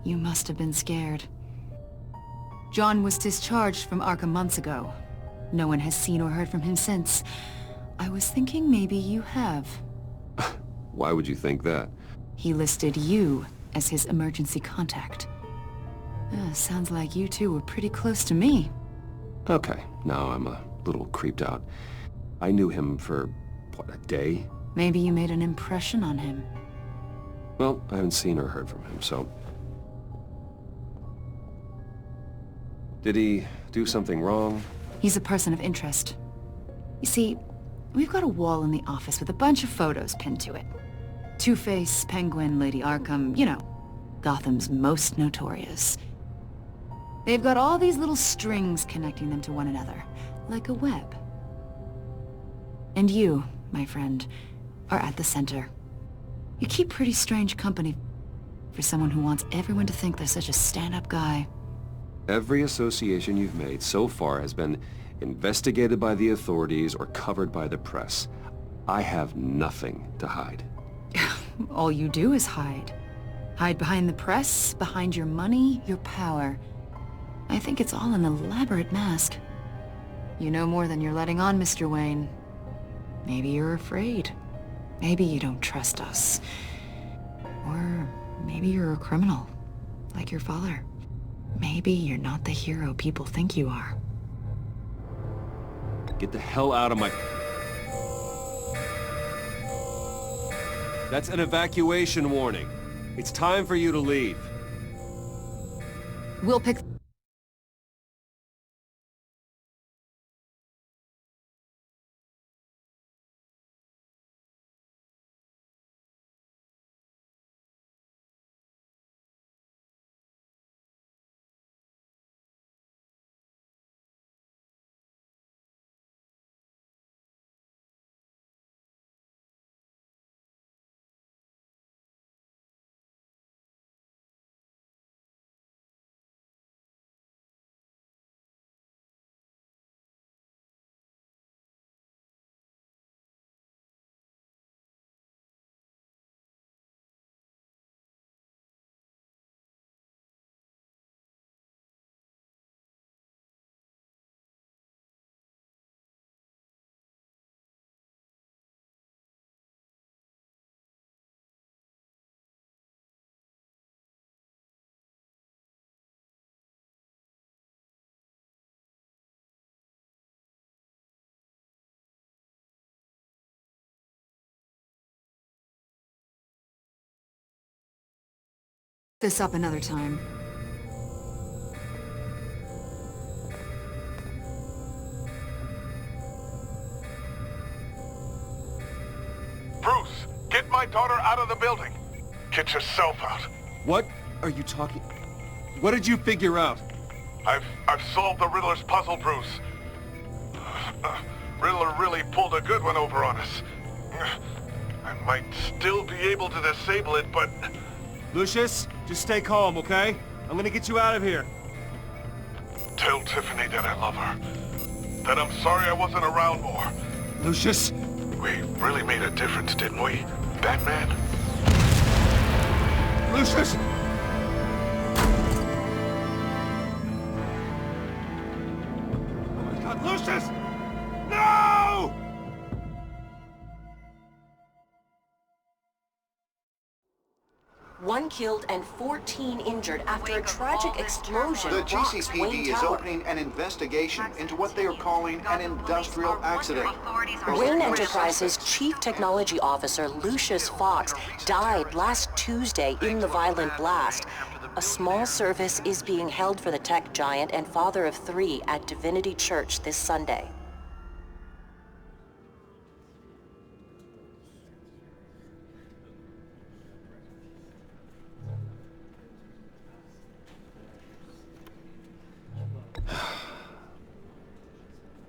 You must have been scared. John was discharged from Arkham months ago. No one has seen or heard from him since. I was thinking maybe you have. Why would you think that? He listed you as his emergency contact. Sounds like you two were pretty close to me. Okay, now I'm a little creeped out. I knew him for, what, a day? Maybe you made an impression on him. Well, I haven't seen or heard from him, so... Did he do something wrong? He's a person of interest. You see, we've got a wall in the office with a bunch of photos pinned to it. Two-Face, Penguin, Lady Arkham, you know, Gotham's most notorious. They've got all these little strings connecting them to one another, like a web. And you, my friend, are at the center. You keep pretty strange company for someone who wants everyone to think they're such a stand-up guy. Every association you've made so far has been investigated by the authorities or covered by the press. I have nothing to hide. All you do is hide. Hide behind the press, behind your money, your power. I think it's all an elaborate mask. You know more than you're letting on, Mr. Wayne. Maybe you're afraid. Maybe you don't trust us. Or maybe you're a criminal, like your father. Maybe you're not the hero people think you are. Get the hell out of my... That's an evacuation warning. It's time for you to leave. We'll pick... this up another time. Bruce, get my daughter out of the building. Get yourself out. What are you talking... What did you figure out? I've solved the Riddler's puzzle, Bruce. Riddler really pulled a good one over on us. I might still be able to disable it, but... Lucius, just stay calm, okay? I'm gonna get you out of here. Tell Tiffany that I love her. That I'm sorry I wasn't around more. Lucius! We really made a difference, didn't we, Batman? Lucius! Oh my God, Lucius! No! One killed and 14 injured after a tragic explosion. The rocks GCPD Wayne is Tower. opening an investigation into what they are calling an industrial accident. Wayne Enterprises' Chief Technology Officer Lucius Fox died last Tuesday in the violent blast. A small service is being held for the tech giant and father of 3 at Divinity Church this Sunday.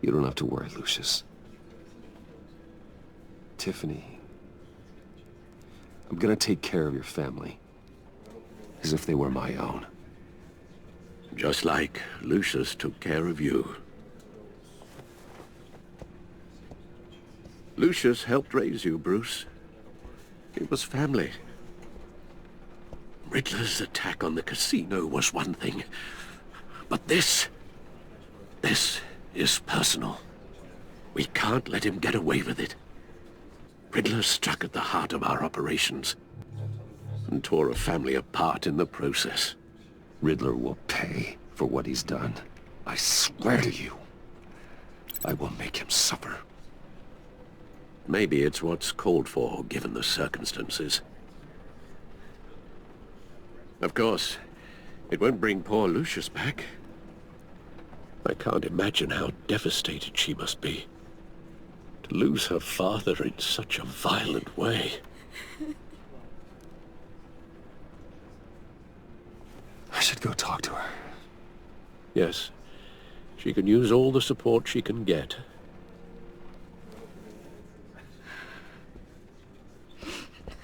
You don't have to worry, Lucius. Tiffany, I'm gonna take care of your family. As if they were my own. Just like Lucius took care of you. Lucius helped raise you, Bruce. It was family. Riddler's attack on the casino was one thing. But this is personal. We can't let him get away with it. Riddler struck at the heart of our operations and tore a family apart in the process. Riddler will pay for what he's done. I swear to you, I will make him suffer. Maybe it's what's called for, given the circumstances. Of course, it won't bring poor Lucius back. I can't imagine how devastated she must be. To lose her father in such a violent way. I should go talk to her. Yes, she can use all the support she can get.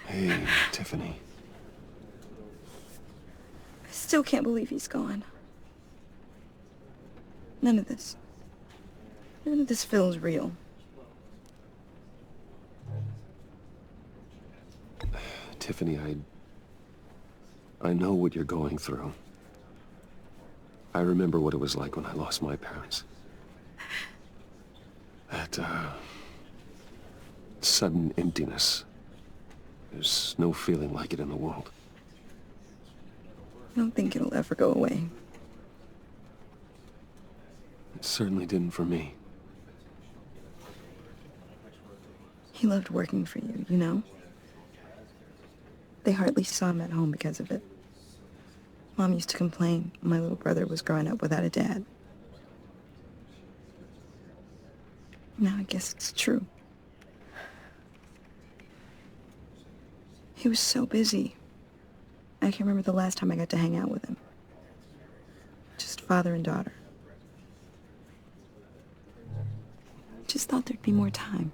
Hey, Tiffany. I still can't believe he's gone. None of this feels real. Tiffany, I know what you're going through. I remember what it was like when I lost my parents. That, sudden emptiness. There's no feeling like it in the world. I don't think it'll ever go away. It certainly didn't for me. He loved working for you, you know? They hardly saw him at home because of it. Mom used to complain my little brother was growing up without a dad. Now I guess it's true. He was so busy. I can't remember the last time I got to hang out with him. Just father and daughter. Just thought there'd be more time.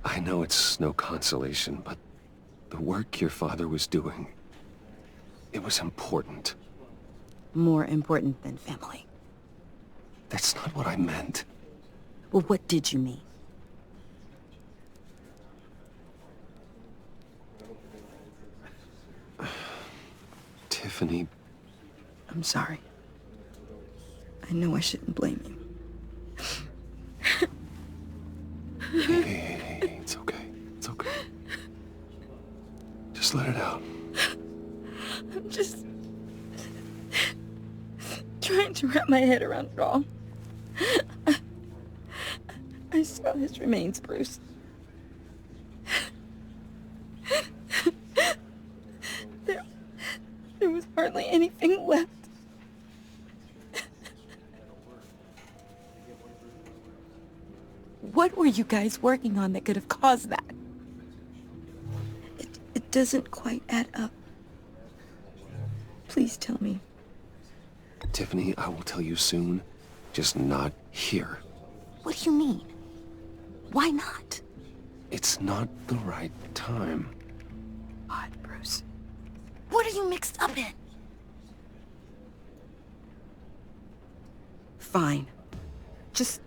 I know it's no consolation, but the work your father was doing, it was important. More important than family. That's not what I meant. Well, what did you mean? Tiffany. I'm sorry. I know I shouldn't blame you. Hey, it's okay. It's okay. Just let it out. I'm just trying to wrap my head around it all. I saw his remains, Bruce. There was hardly anything left. What were you guys working on that could have caused that? It doesn't quite add up. Please tell me. Tiffany, I will tell you soon. Just not here. What do you mean? Why not? It's not the right time. God, Bruce. What are you mixed up in? Fine. Just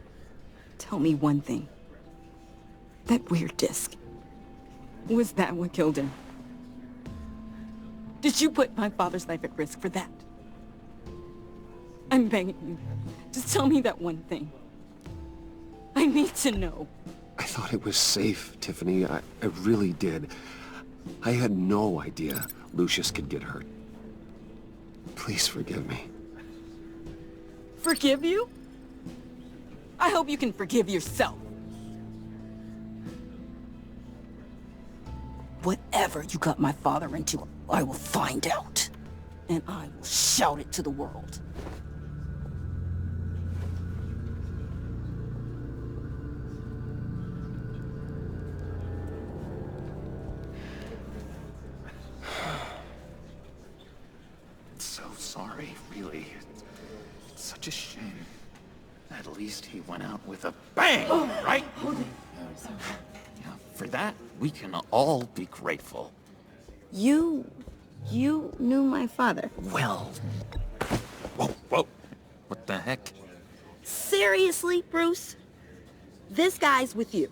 tell me one thing. That weird disc. Was that what killed him? Did you put my father's life at risk for that? I'm begging you. Just tell me that one thing. I need to know. I thought it was safe, Tiffany. I really did. I had no idea Lucius could get hurt. Please forgive me. Forgive you? I hope you can forgive yourself. Whatever you got my father into, I will find out. And I will shout it to the world. So sorry, really. It's such a shame. At least he went out with a bang, right? Yeah, for that, we can all be grateful. You knew my father. Well... Whoa. What the heck? Seriously, Bruce? This guy's with you.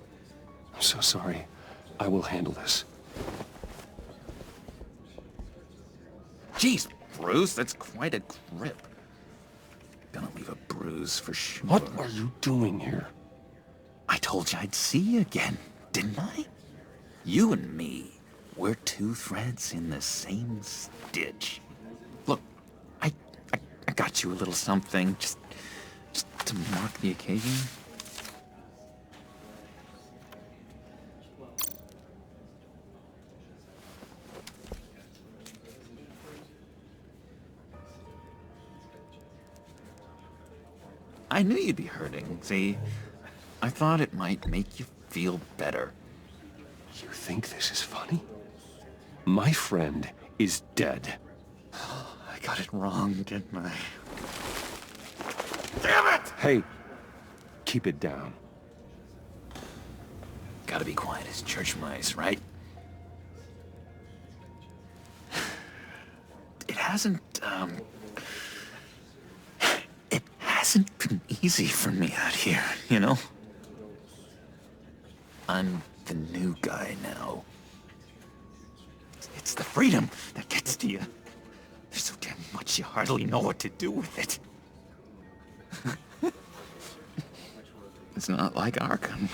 I'm so sorry. I will handle this. Jeez, Bruce, that's quite a grip. Gonna leave a bruise for sure. What are you doing here? I told you I'd see you again, didn't I? You and me, we're two threads in the same stitch. Look, I got you a little something, just to mark the occasion. I knew you'd be hurting, see? I thought it might make you feel better. You think this is funny? My friend is dead. I got it wrong, didn't I? Damn it! Hey, keep it down. Gotta be quiet as church mice, right? It hasn't been easy for me out here, you know? I'm the new guy now. It's the freedom that gets to you. There's so damn much you hardly know what to do with it. It's not like Arkham.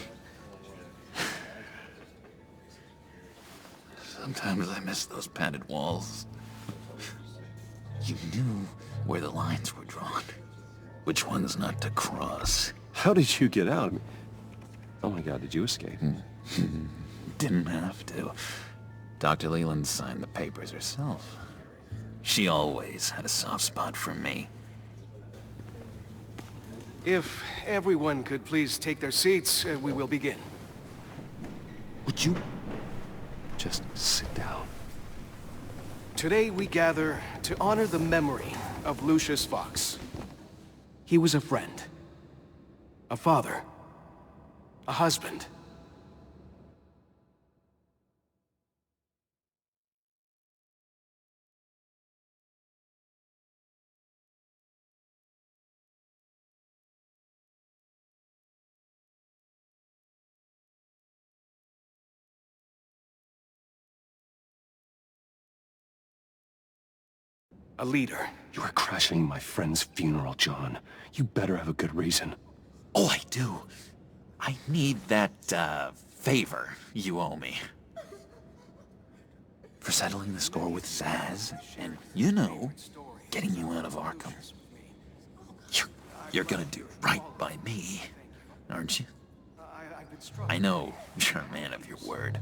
Sometimes I miss those padded walls. You knew where the lines were drawn. Which ones not to cross. How did you get out? Oh my god, did you escape? Didn't have to. Dr. Leland signed the papers herself. She always had a soft spot for me. If everyone could please take their seats, we will begin. Would you just sit down? Today we gather to honor the memory of Lucius Fox. He was a friend, a father, a husband. A leader. You are crashing my friend's funeral, John. You better have a good reason. Oh, I do. I need that, favor you owe me. For settling the score with Zaz, and, you know, getting you out of Arkham. You're gonna do right by me, aren't you? I know you're a man of your word.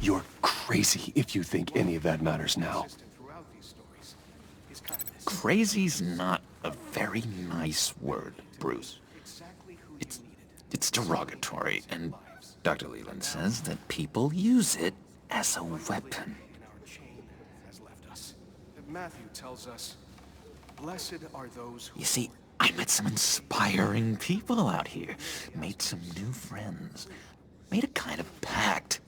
You're crazy if you think any of that matters now. Crazy's not a very nice word, Bruce. It's derogatory, and Dr. Leland says that people use it as a weapon. Matthew tells us, blessed are those who... You see, I met some inspiring people out here. Made some new friends. Made a kind of pact.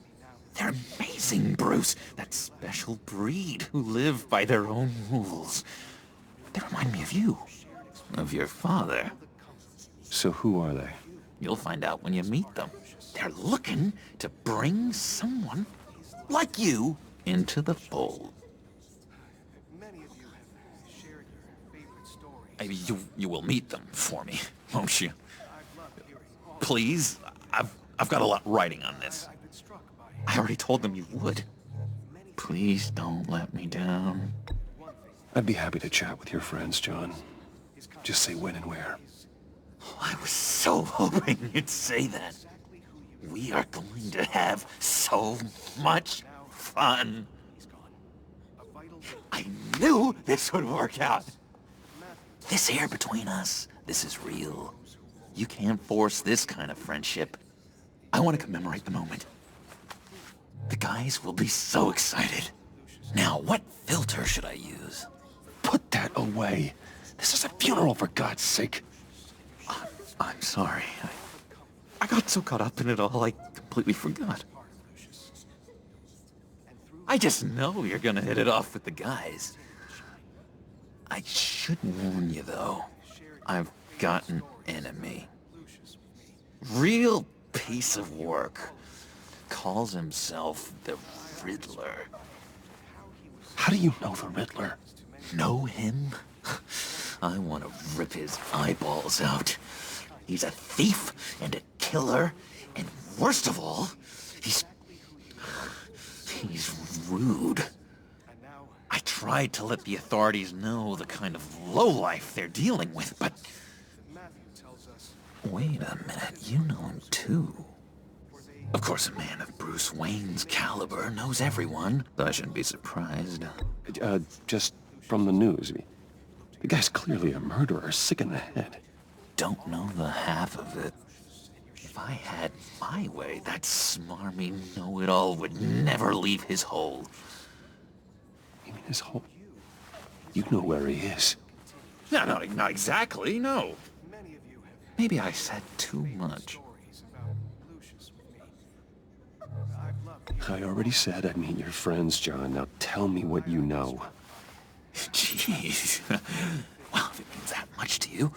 They're amazing, Bruce. That special breed who live by their own rules. They remind me of you. Of your father. So who are they? You'll find out when you meet them. They're looking to bring someone like you into the fold. You will meet them for me, won't you? Please, I've got a lot writing on this. I already told them you would. Please don't let me down. I'd be happy to chat with your friends, John. Just say when and where. I was so hoping you'd say that. We are going to have so much fun. I knew this would work out. This here between us, this is real. You can't force this kind of friendship. I want to commemorate the moment. The guys will be so excited. Now, what filter should I use? Put that away. This is a funeral, for God's sake. I'm sorry. I got so caught up in it all, I completely forgot. I just know you're gonna hit it off with the guys. I should warn you, though. I've got an enemy. Real piece of work. Calls himself the Riddler. How do you know the Riddler? Know him? I want to rip his eyeballs out. He's a thief and a killer, and worst of all, he's rude. I tried to let the authorities know the kind of lowlife they're dealing with, but... Wait a minute, you know him too. Of course, a man of Bruce Wayne's caliber knows everyone, so I shouldn't be surprised. Just from the news. The guy's clearly a murderer, sick in the head. don't know the half of it. If I had my way, that smarmy know-it-all would never leave his hole. You mean his hole? You know where he is. No, not exactly, no. Maybe I said too much. I already said I'd meet your friends, John. Now tell me what you know. Jeez. Well, if it means that much to you.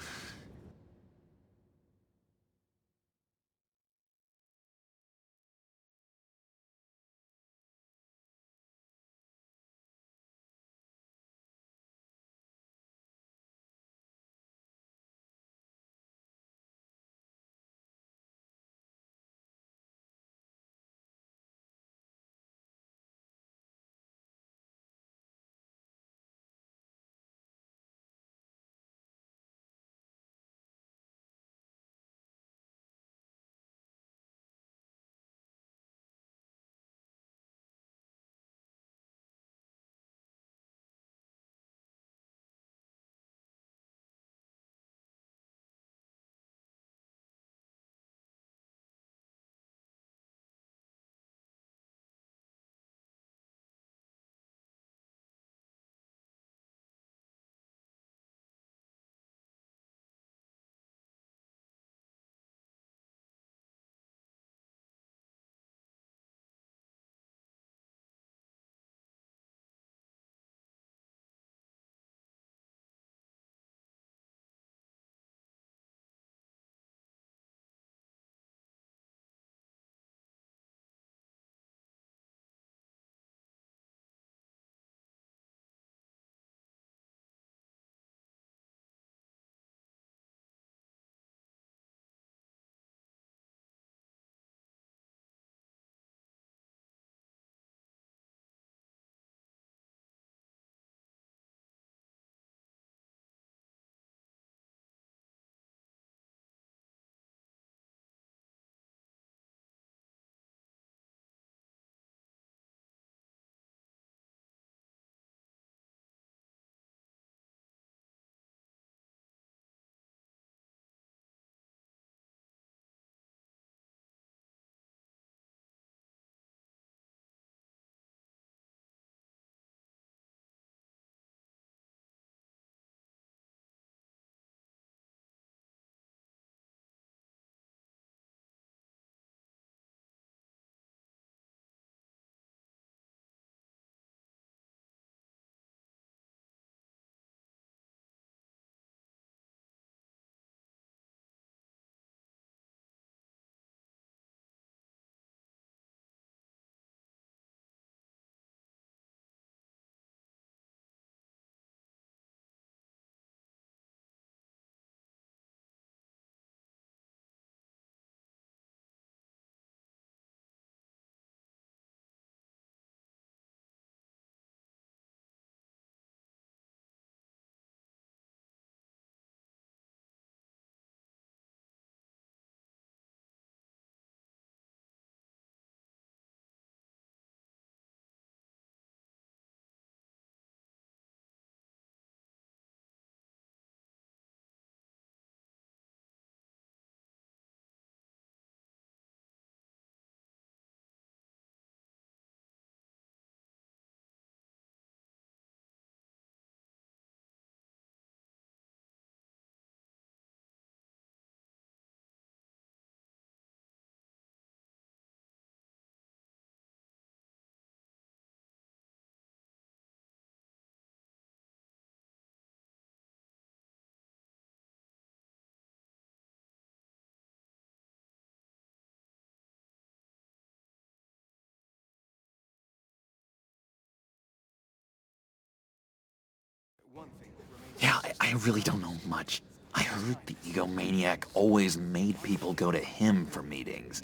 Yeah, I really don't know much. I heard the egomaniac always made people go to him for meetings.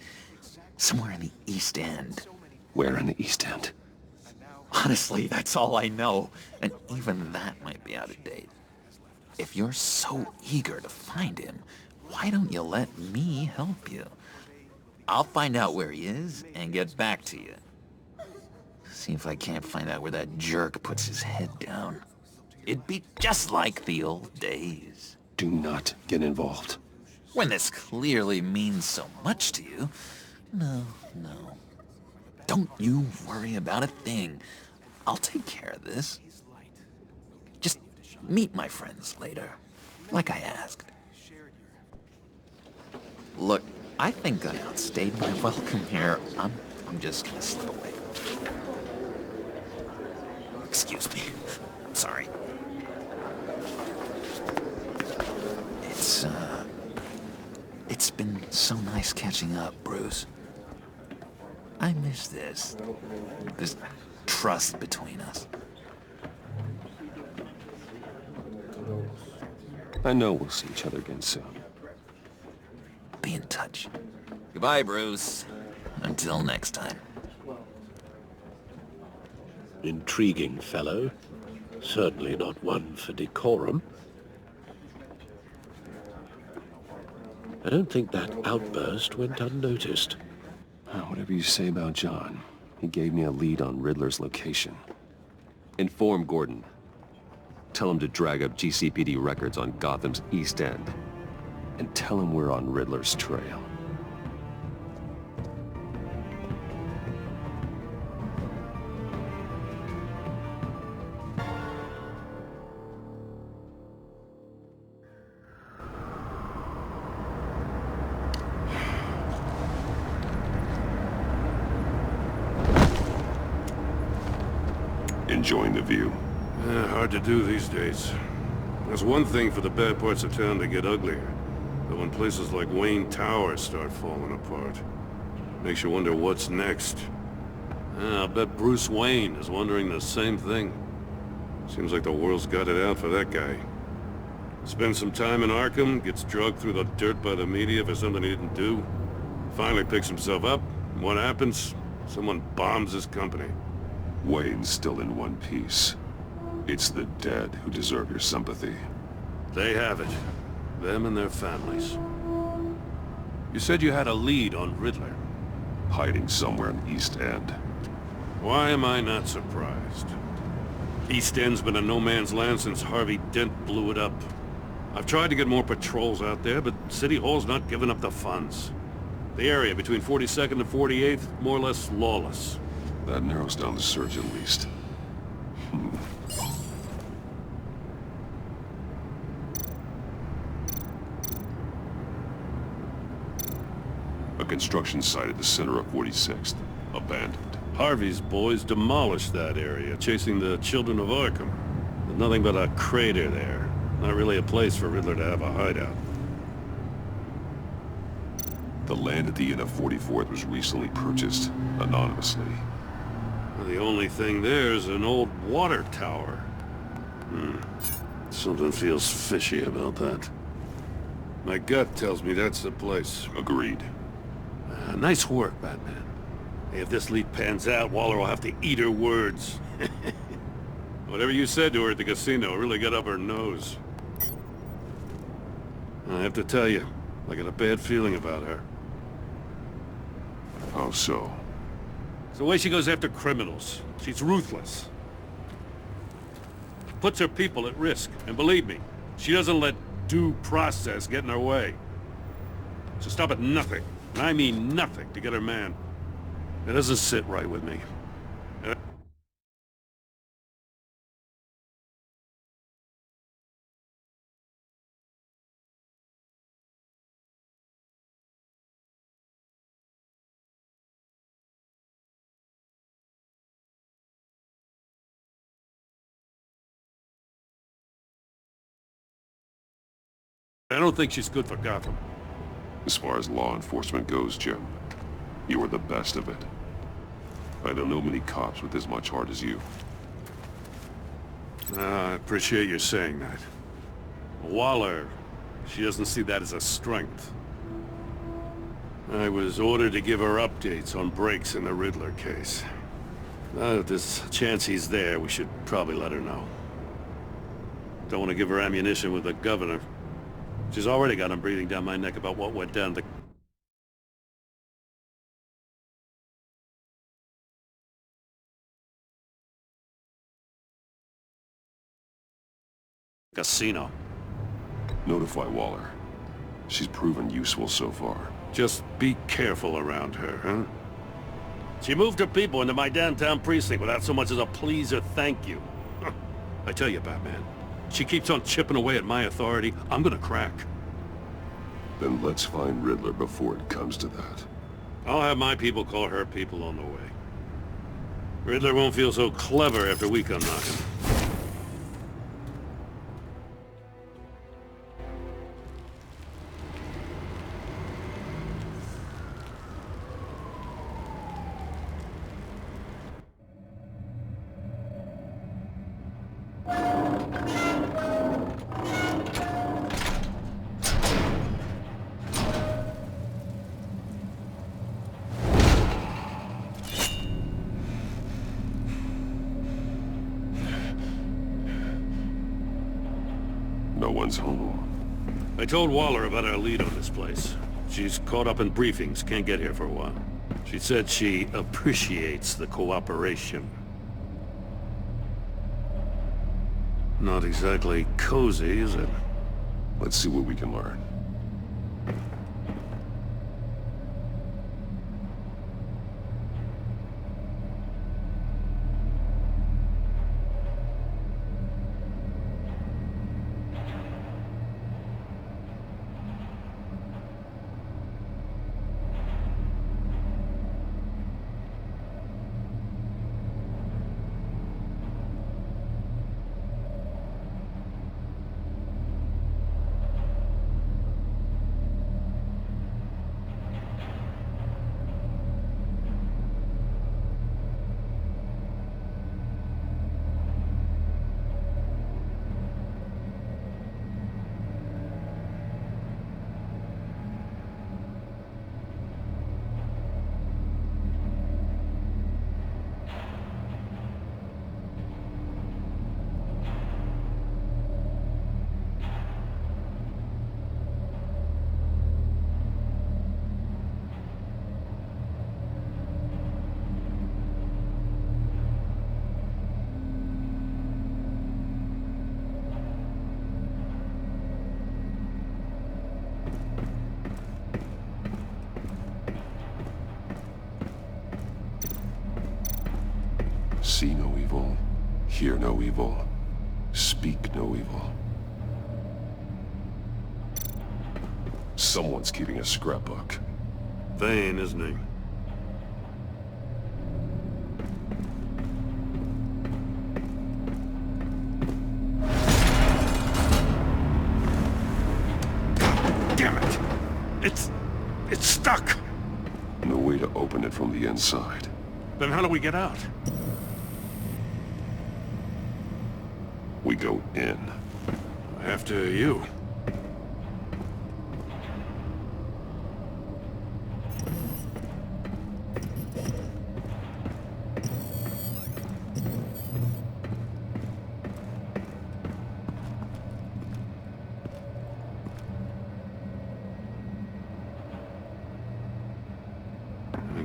Somewhere in the East End. Where in the East End? Honestly, that's all I know. And even that might be out of date. If you're so eager to find him, why don't you let me help you? I'll find out where he is and get back to you. See if I can't find out where that jerk puts his head down. It'd be just like the old days. Do not get involved. When this clearly means so much to you. No. Don't you worry about a thing. I'll take care of this. Just meet my friends later, like I asked. Look, I think I outstayed my welcome here. I'm just gonna slip away. Excuse me. I'm sorry. It's been so nice catching up, Bruce. I miss this trust between us. I know we'll see each other again soon. Be in touch. Goodbye, Bruce. Until next time. Intriguing fellow. Certainly not one for decorum. I don't think that outburst went unnoticed. Whatever you say about John, he gave me a lead on Riddler's location. Inform Gordon. Tell him to drag up GCPD records on Gotham's East End. And tell him we're on Riddler's trail. Enjoying the view? Hard to do these days. There's one thing for the bad parts of town to get uglier. But when places like Wayne Tower start falling apart, makes you wonder what's next. I'll bet Bruce Wayne is wondering the same thing. Seems like the world's got it out for that guy. Spends some time in Arkham, gets drugged through the dirt by the media for something he didn't do. Finally picks himself up, and what happens? Someone bombs his company. Wayne's still in one piece. It's the dead who deserve your sympathy. They have it. Them and their families. You said you had a lead on Riddler. Hiding somewhere in East End. Why am I not surprised? East End's been a no-man's land since Harvey Dent blew it up. I've tried to get more patrols out there, but City Hall's not giving up the funds. The area between 42nd and 48th, more or less lawless. That narrows down the search at least. A construction site at the center of 46th. Abandoned. Harvey's boys demolished that area, chasing the Children of Arkham. There's nothing but a crater there. Not really a place for Riddler to have a hideout. The land at the end of 44th was recently purchased, anonymously. The only thing there is an old water tower. Something feels fishy about that. My gut tells me that's the place. Agreed. Nice work, Batman. Hey, if this lead pans out, Waller will have to eat her words. Whatever you said to her at the casino really got up her nose. I have to tell you, I got a bad feeling about her. How so? It's the way she goes after criminals. She's ruthless. Puts her people at risk. And believe me, she doesn't let due process get in her way. She'll stop at nothing, and I mean nothing, to get her man. It doesn't sit right with me. I don't think she's good for Gotham. As far as law enforcement goes, Jim, you are the best of it. I don't know many cops with as much heart as you. I appreciate you saying that. Waller, she doesn't see that as a strength. I was ordered to give her updates on breaks in the Riddler case. If there's a chance he's there, we should probably let her know. Don't want to give her ammunition with the governor. She's already got him breathing down my neck about what went down the casino. Notify Waller. She's proven useful so far. Just be careful around her, huh? She moved her people into my downtown precinct without so much as a please or thank you. I tell you, Batman, she keeps on chipping away at my authority. I'm gonna crack. Then let's find Riddler before it comes to that. I'll have my people call her people on the way. Riddler won't feel so clever after we come knocking. No one's home. I told Waller about our lead on this place. She's caught up in briefings, can't get here for a while. She said she appreciates the cooperation. Not exactly cozy, is it? Let's see what we can learn. See no evil, hear no evil, speak no evil. Someone's keeping a scrapbook. Vane, isn't he? Damn it! It's stuck! No way to open it from the inside. Then how do we get out? We go in. After you.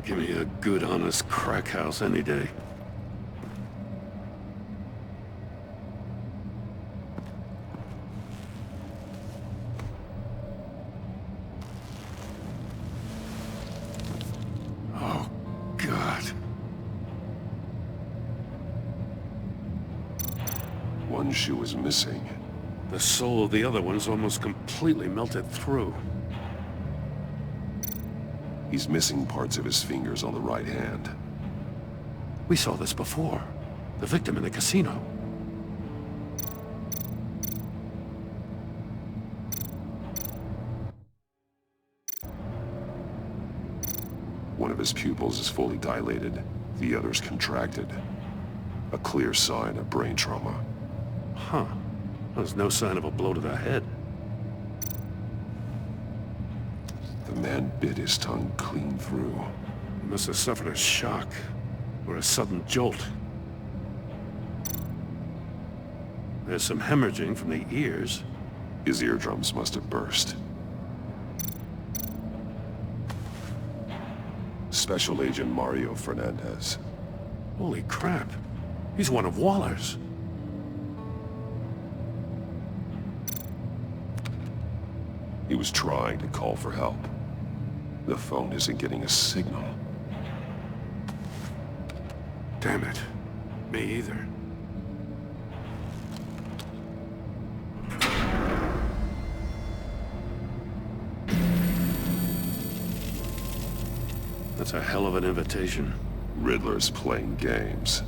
Give me a good, honest crack house any day. Oh, God. One shoe is missing. The soul of the other one's almost completely melted through. He's missing parts of his fingers on the right hand. We saw this before. The victim in the casino. One of his pupils is fully dilated, the other's contracted. A clear sign of brain trauma. Huh. There's no sign of a blow to the head. The man bit his tongue clean through. He must have suffered a shock, or a sudden jolt. There's some hemorrhaging from the ears. His eardrums must have burst. Special Agent Mario Fernandez. Holy crap. He's one of Waller's. He was trying to call for help. The phone isn't getting a signal. Damn it. Me either. That's a hell of an invitation. Riddler's playing games.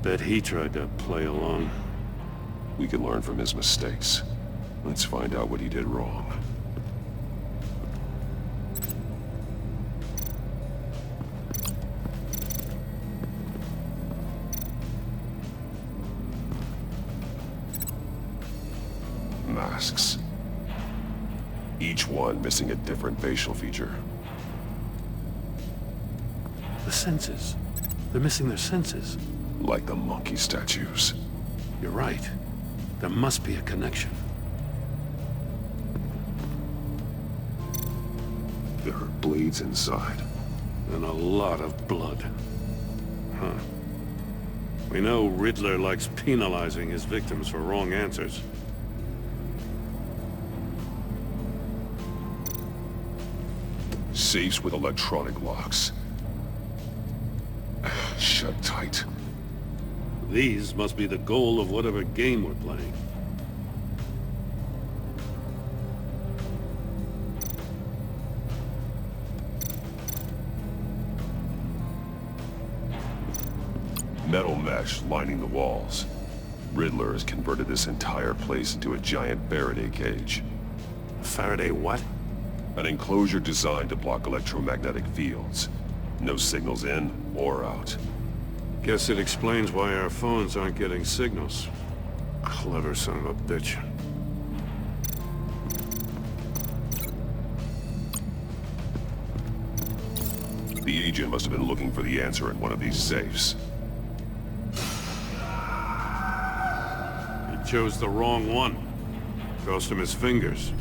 Bet he tried to play along. We can learn from his mistakes. Let's find out what he did wrong. Masks. Each one missing a different facial feature. The senses. They're missing their senses. Like the monkey statues. You're right. There must be a connection. There are bleeds inside. And a lot of blood. Huh. We know Riddler likes penalizing his victims for wrong answers. Safes with electronic locks. Shut tight. These must be the goal of whatever game we're playing. Metal mesh lining the walls. Riddler has converted this entire place into a giant Faraday cage. Faraday what? An enclosure designed to block electromagnetic fields. No signals in or out. Guess it explains why our phones aren't getting signals. Clever son of a bitch. The agent must have been looking for the answer in one of these safes. He chose the wrong one. Cost him his fingers.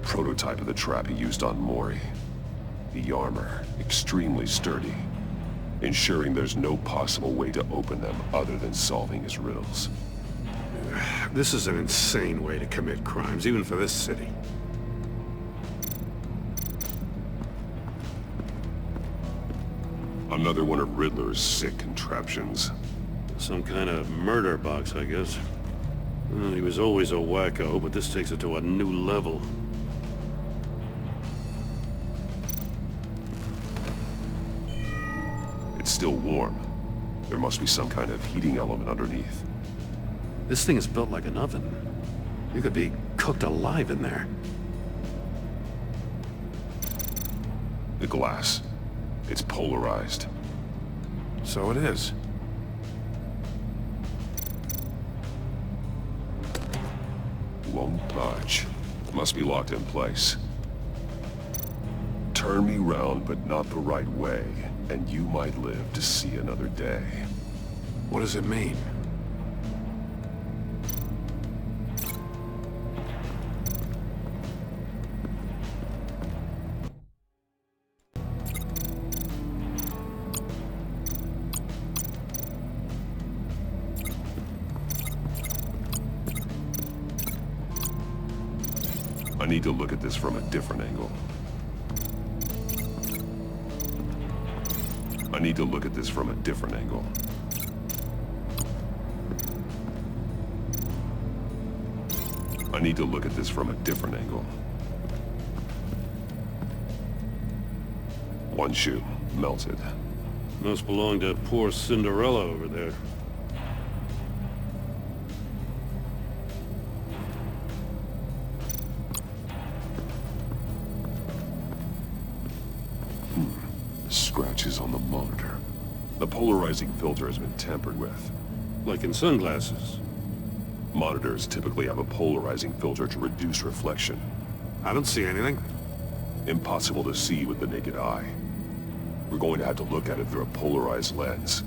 Prototype of the trap he used on Mori. The armor, extremely sturdy, ensuring there's no possible way to open them other than solving his riddles. This is an insane way to commit crimes, even for this city. Another one of Riddler's sick contraptions. Some kind of murder box, I guess. Well, he was always a wacko, but this takes it to a new level. It's still warm. There must be some kind of heating element underneath. This thing is built like an oven. You could be cooked alive in there. The glass. It's polarized. So it is. Won't budge. Must be locked in place. Turn me round, but not the right way, and you might live to see another day. What does it mean? I need to look at this from a different angle. I need to look at this from a different angle. I need to look at this from a different angle. One shoe, melted. Must belong to poor Cinderella over there. Scratches on the monitor. The polarizing filter has been tampered with. Like in sunglasses. Monitors typically have a polarizing filter to reduce reflection. I don't see anything. Impossible to see with the naked eye. We're going to have to look at it through a polarized lens.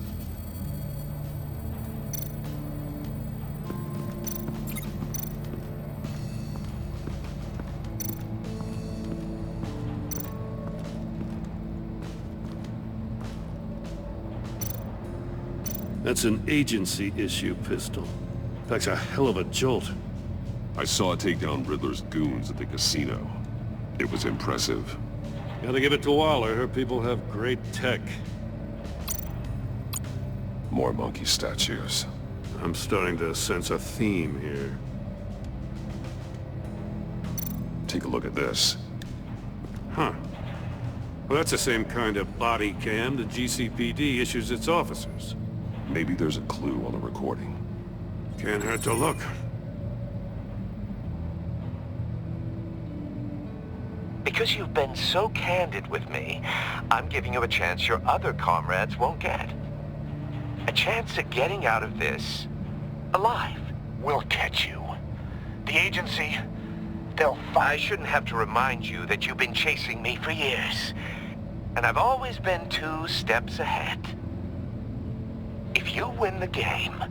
That's an agency-issue pistol. Packs a hell of a jolt. I saw it take down Riddler's goons at the casino. It was impressive. Gotta give it to Waller. Her people have great tech. More monkey statues. I'm starting to sense a theme here. Take a look at this. Huh. Well, that's the same kind of body cam the GCPD issues its officers. Maybe there's a clue on the recording. Can't hurt to look. Because you've been so candid with me, I'm giving you a chance your other comrades won't get. A chance at getting out of this alive. We'll catch you. The agency, they'll find... I shouldn't have to remind you that you've been chasing me for years. And I've always been 2 steps ahead. If you win the game,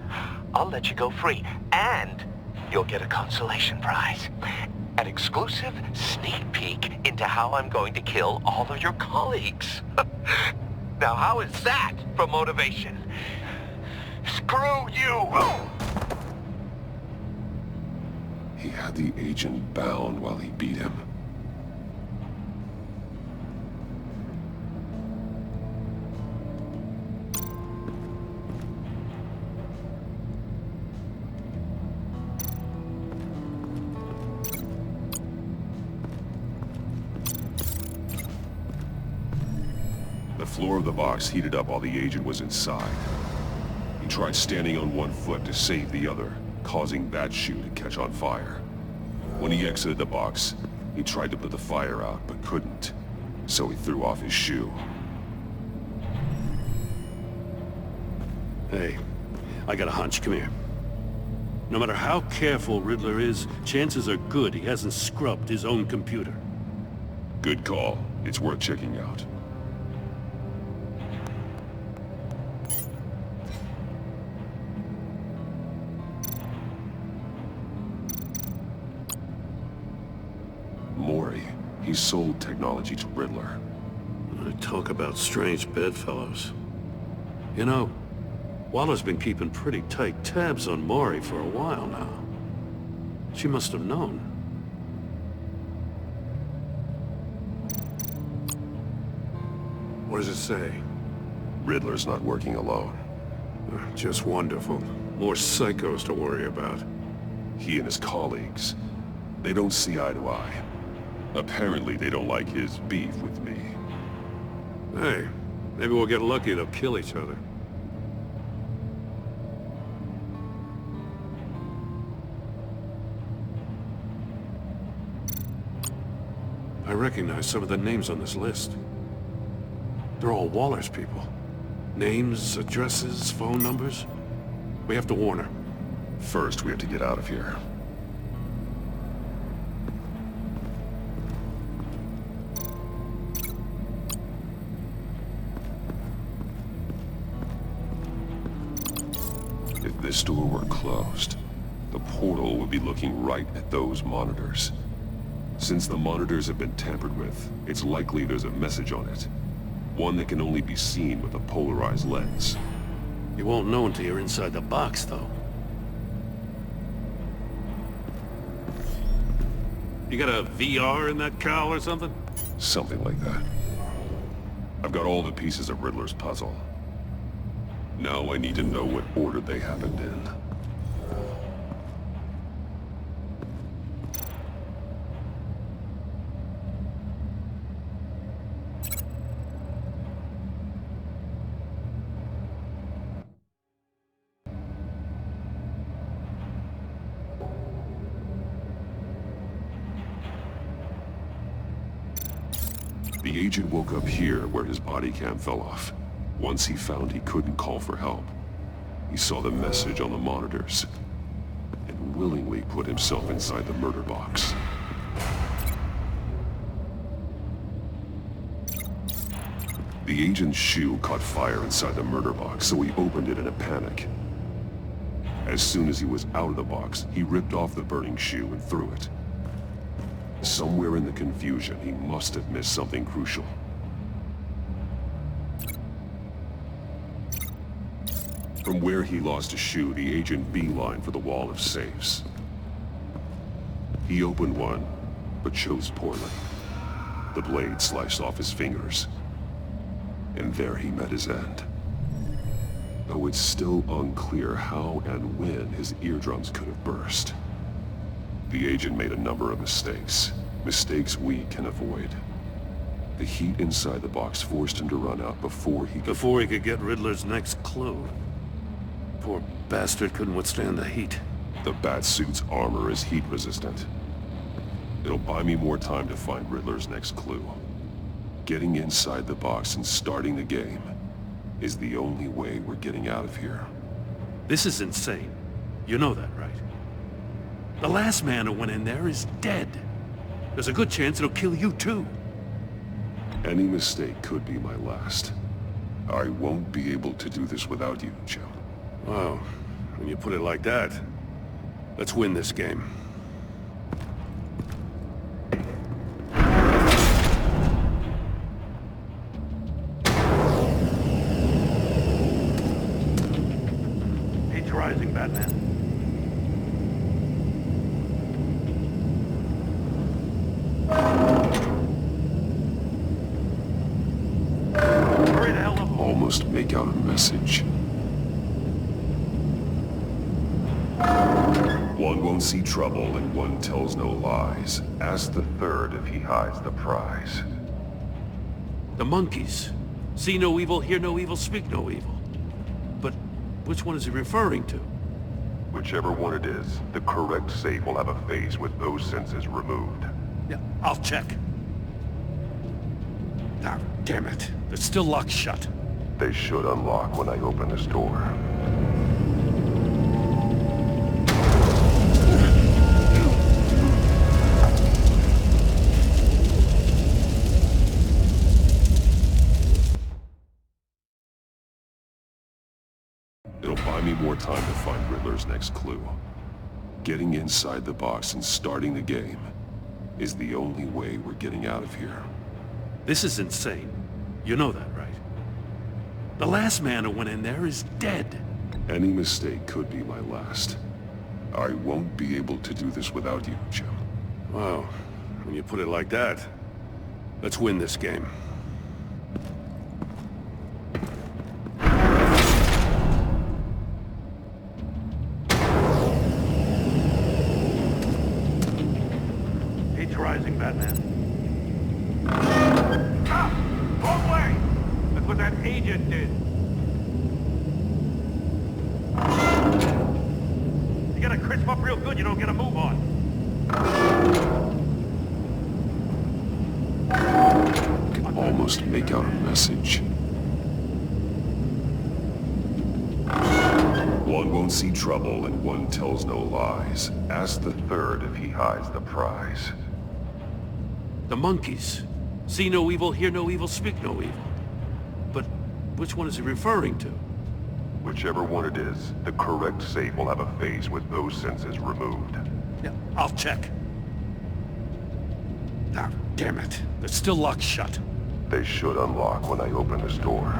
I'll let you go free. And you'll get a consolation prize. An exclusive sneak peek into how I'm going to kill all of your colleagues. Now, how is that for motivation? Screw you! He had the agent bound while he beat him. The floor of the box heated up while the agent was inside. He tried standing on one foot to save the other, causing that shoe to catch on fire. When he exited the box, he tried to put the fire out, but couldn't, so he threw off his shoe. Hey, I got a hunch. Come here. No matter how careful Riddler is, chances are good he hasn't scrubbed his own computer. Good call. It's worth checking out. Mori. He sold technology to Riddler. Talk about strange bedfellows. You know, Waller's been keeping pretty tight tabs on Mori for a while now. She must have known. What does it say? Riddler's not working alone. Just wonderful. More psychos to worry about. He and his colleagues, they don't see eye to eye. Apparently, they don't like his beef with me. Hey, maybe we'll get lucky. They'll kill each other. I recognize some of the names on this list. They're all Waller's people. Names, addresses, phone numbers. We have to warn her. First, we have to get out of here. If this door were closed, the portal would be looking right at those monitors. Since the monitors have been tampered with, it's likely there's a message on it. One that can only be seen with a polarized lens. You won't know until you're inside the box, though. You got a VR in that cowl or something? Something like that. I've got all the pieces of Riddler's puzzle. Now I need to know what order they happened in. The agent woke up here where his body cam fell off. Once he found he couldn't call for help, he saw the message on the monitors and willingly put himself inside the murder box. The agent's shoe caught fire inside the murder box, so he opened it in a panic. As soon as he was out of the box, he ripped off the burning shoe and threw it. Somewhere in the confusion, he must have missed something crucial. From where he lost a shoe, the agent beelined for the wall of safes. He opened one, but chose poorly. The blade sliced off his fingers. And there he met his end. Though it's still unclear how and when his eardrums could have burst. The agent made a number of mistakes. Mistakes we can avoid. The heat inside the box forced him to run out before he could get Riddler's next clue. Poor bastard couldn't withstand the heat. The Batsuit's armor is heat resistant. It'll buy me more time to find Riddler's next clue. Getting inside the box and starting the game is the only way we're getting out of here. This is insane. You know that, right? The last man who went in there is dead. There's a good chance it'll kill you too. Any mistake could be my last. I won't be able to do this without you, Joe. Wow, when you put it like that, let's win this game. Heat's rising, Batman. Hurry the hell up. Almost make out a message. One won't see trouble and one tells no lies. Ask the third if he hides the prize. The monkeys. See no evil, hear no evil, speak no evil. But which one is he referring to? Whichever one it is, the correct safe will have a face with those senses removed. Yeah, I'll check. Ah, damn it. They're still locked shut. They should unlock when I open this door. It'll buy me more time to find Riddler's next clue. Getting inside the box and starting the game is the only way we're getting out of here. This is insane. You know that, right? The last man who went in there is dead. Any mistake could be my last. I won't be able to do this without you, Joe. Wow, when you put it like that, let's win this game. Heat's rising, Batman. Wrong way! That's what that agent did. You gotta crisp up real good, you don't get a move on. Can almost make out a message. One won't see trouble and one tells no lies. Ask the third if he hides the prize. The monkeys. See no evil, hear no evil, speak no evil. But which one is he referring to? Whichever one it is, the correct safe will have a face with those senses removed. Yeah, I'll check. Ah, damn it. They're still locked shut. They should unlock when I open this door.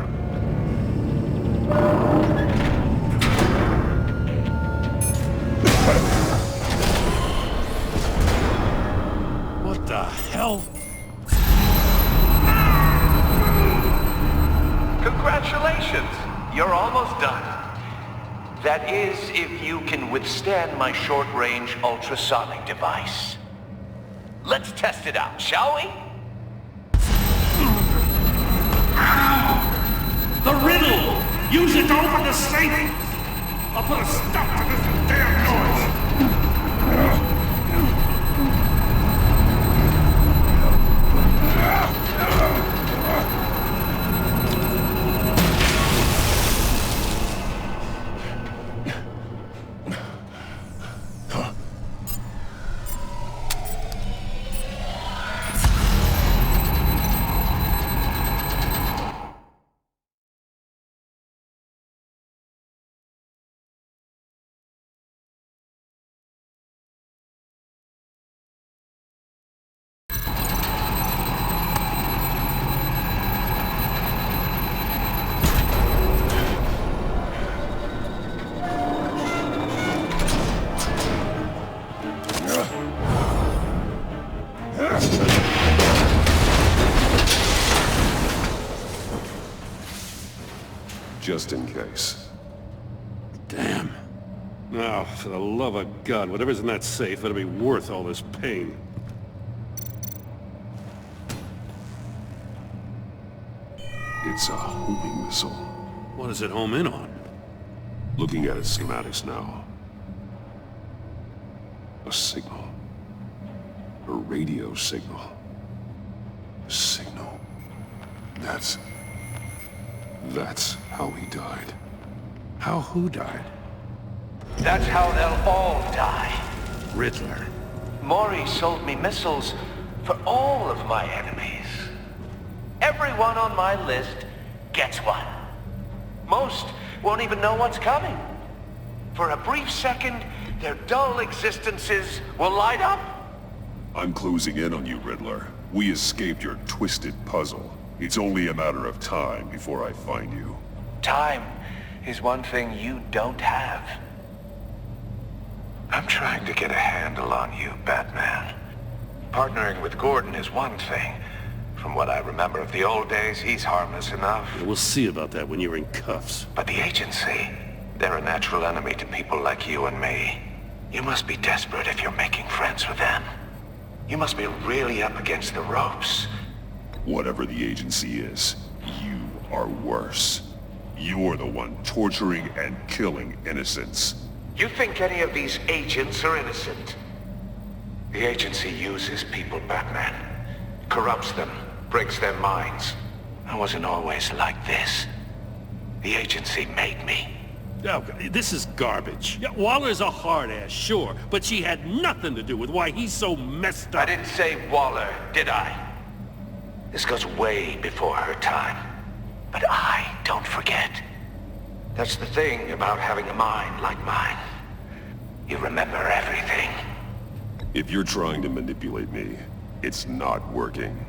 What the hell? Congratulations! You're almost done. That is, if you can withstand my short-range ultrasonic device. Let's test it out, shall we? The riddle! Use it to open the safe! I'll put a stop to this damn noise! just in case. Damn. Now, for the love of God, whatever's in that safe better be worth all this pain. It's a homing missile. What does it home in on? Looking at its schematics now. A signal. A radio signal. A signal. That's how he died. How who died? That's how they'll all die. Riddler. Maury sold me missiles for all of my enemies. Everyone on my list gets one. Most won't even know what's coming. For a brief second, their dull existences will light up. I'm closing in on you, Riddler. We escaped your twisted puzzle. It's only a matter of time before I find you. Time is one thing you don't have. I'm trying to get a handle on you, Batman. Partnering with Gordon is one thing. From what I remember of the old days, he's harmless enough. Yeah, we'll see about that when you're in cuffs. But the agency, they're a natural enemy to people like you and me. You must be desperate if you're making friends with them. You must be really up against the ropes. Whatever the agency is, you are worse. You're the one torturing and killing innocents. You think any of these agents are innocent? The agency uses people, Batman. Corrupts them, breaks their minds. I wasn't always like this. The agency made me. Oh, this is garbage. Yeah, Waller's a hard-ass, sure, but she had nothing to do with why he's so messed up. I didn't say Waller, did I? This goes way before her time. But I don't forget. That's the thing about having a mind like mine. You remember everything. If you're trying to manipulate me, it's not working.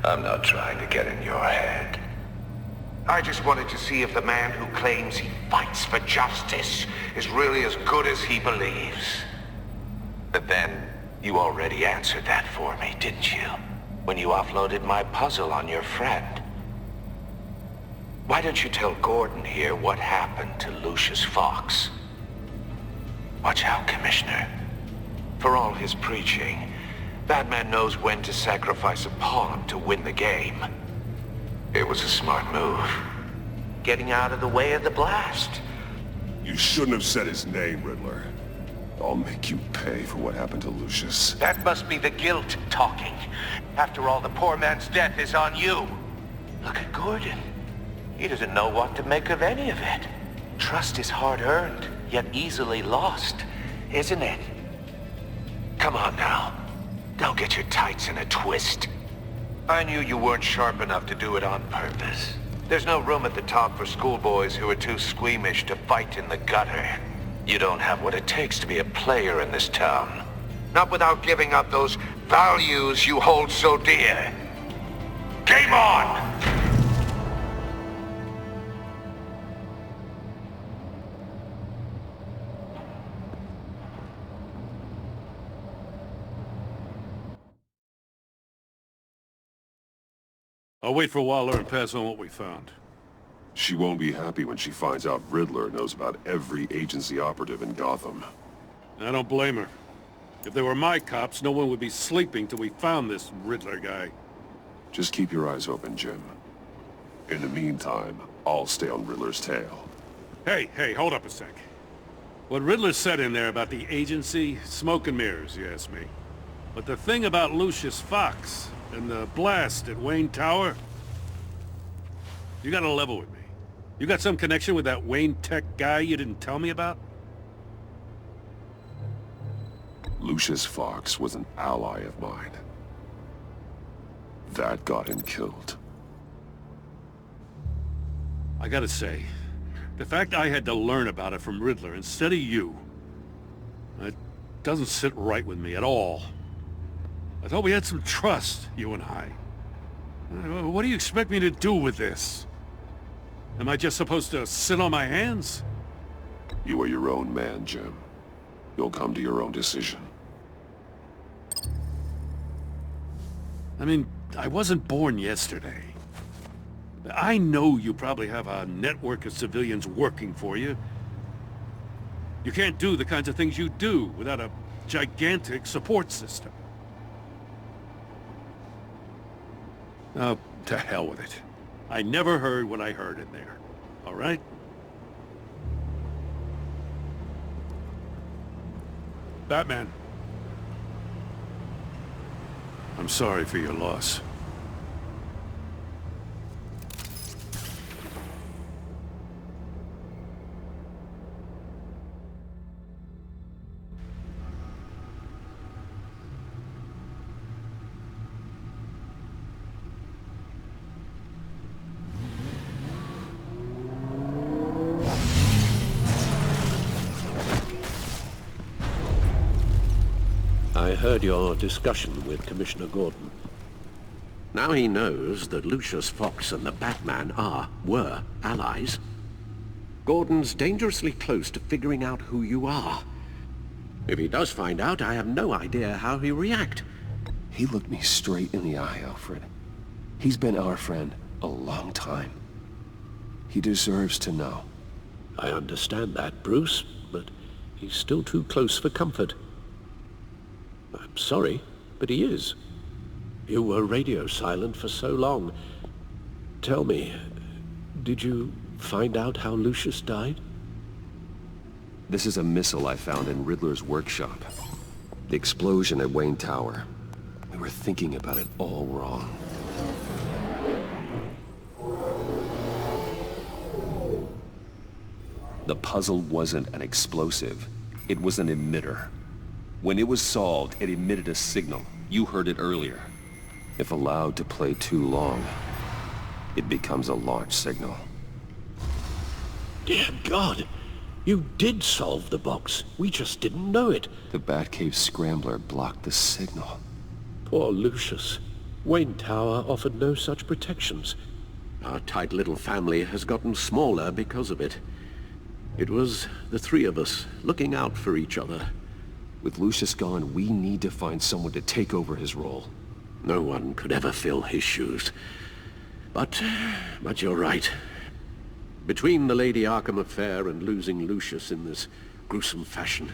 I'm not trying to get in your head. I just wanted to see if the man who claims he fights for justice is really as good as he believes. But then, you already answered that for me, didn't you? When you offloaded my puzzle on your friend. Why don't you tell Gordon here what happened to Lucius Fox? Watch out, Commissioner. For all his preaching, Batman knows when to sacrifice a pawn to win the game. It was a smart move. Getting out of the way of the blast. You shouldn't have said his name, Riddler. I'll make you pay for what happened to Lucius. That must be the guilt talking. After all, the poor man's death is on you. Look at Gordon. He doesn't know what to make of any of it. Trust is hard-earned, yet easily lost, isn't it? Come on now. Don't get your tights in a twist. I knew you weren't sharp enough to do it on purpose. There's no room at the top for schoolboys who are too squeamish to fight in the gutter. You don't have what it takes to be a player in this town. Not without giving up those values you hold so dear. Game on! I'll wait for Waller and pass on what we found. She won't be happy when she finds out Riddler knows about every agency operative in Gotham. I don't blame her. If they were my cops, no one would be sleeping till we found this Riddler guy. Just keep your eyes open, Jim. In the meantime, I'll stay on Riddler's tail. Hey, hold up a sec. What Riddler said in there about the agency, smoke and mirrors, you ask me. But the thing about Lucius Fox and the blast at Wayne Tower, you gotta level with me. You got some connection with that Wayne Tech guy you didn't tell me about? Lucius Fox was an ally of mine. That got him killed. I gotta say, the fact I had to learn about it from Riddler instead of you, it doesn't sit right with me at all. I thought we had some trust, you and I. What do you expect me to do with this? Am I just supposed to sit on my hands? You are your own man, Jim. You'll come to your own decision. I mean, I wasn't born yesterday. I know you probably have a network of civilians working for you. You can't do the kinds of things you do without a gigantic support system. Oh, to hell with it. I never heard what I heard in there. All right? Batman. I'm sorry for your loss. I heard your discussion with Commissioner Gordon. Now he knows that Lucius Fox and the Batman were allies. Gordon's dangerously close to figuring out who you are. If he does find out, I have no idea how he'll react. He looked me straight in the eye, Alfred. He's been our friend a long time. He deserves to know. I understand that, Bruce, but he's still too close for comfort. I'm sorry, but he is. You were radio silent for so long. Tell me, did you find out how Lucius died? This is a missile I found in Riddler's workshop. The explosion at Wayne Tower. We were thinking about it all wrong. The puzzle wasn't an explosive. It was an emitter. When it was solved, it emitted a signal. You heard it earlier. If allowed to play too long, it becomes a launch signal. Dear God! You did solve the box. We just didn't know it. The Batcave scrambler blocked the signal. Poor Lucius. Wayne Tower offered no such protections. Our tight little family has gotten smaller because of it. It was the three of us looking out for each other. With Lucius gone, we need to find someone to take over his role. No one could ever fill his shoes. But you're right. Between the Lady Arkham affair and losing Lucius in this gruesome fashion,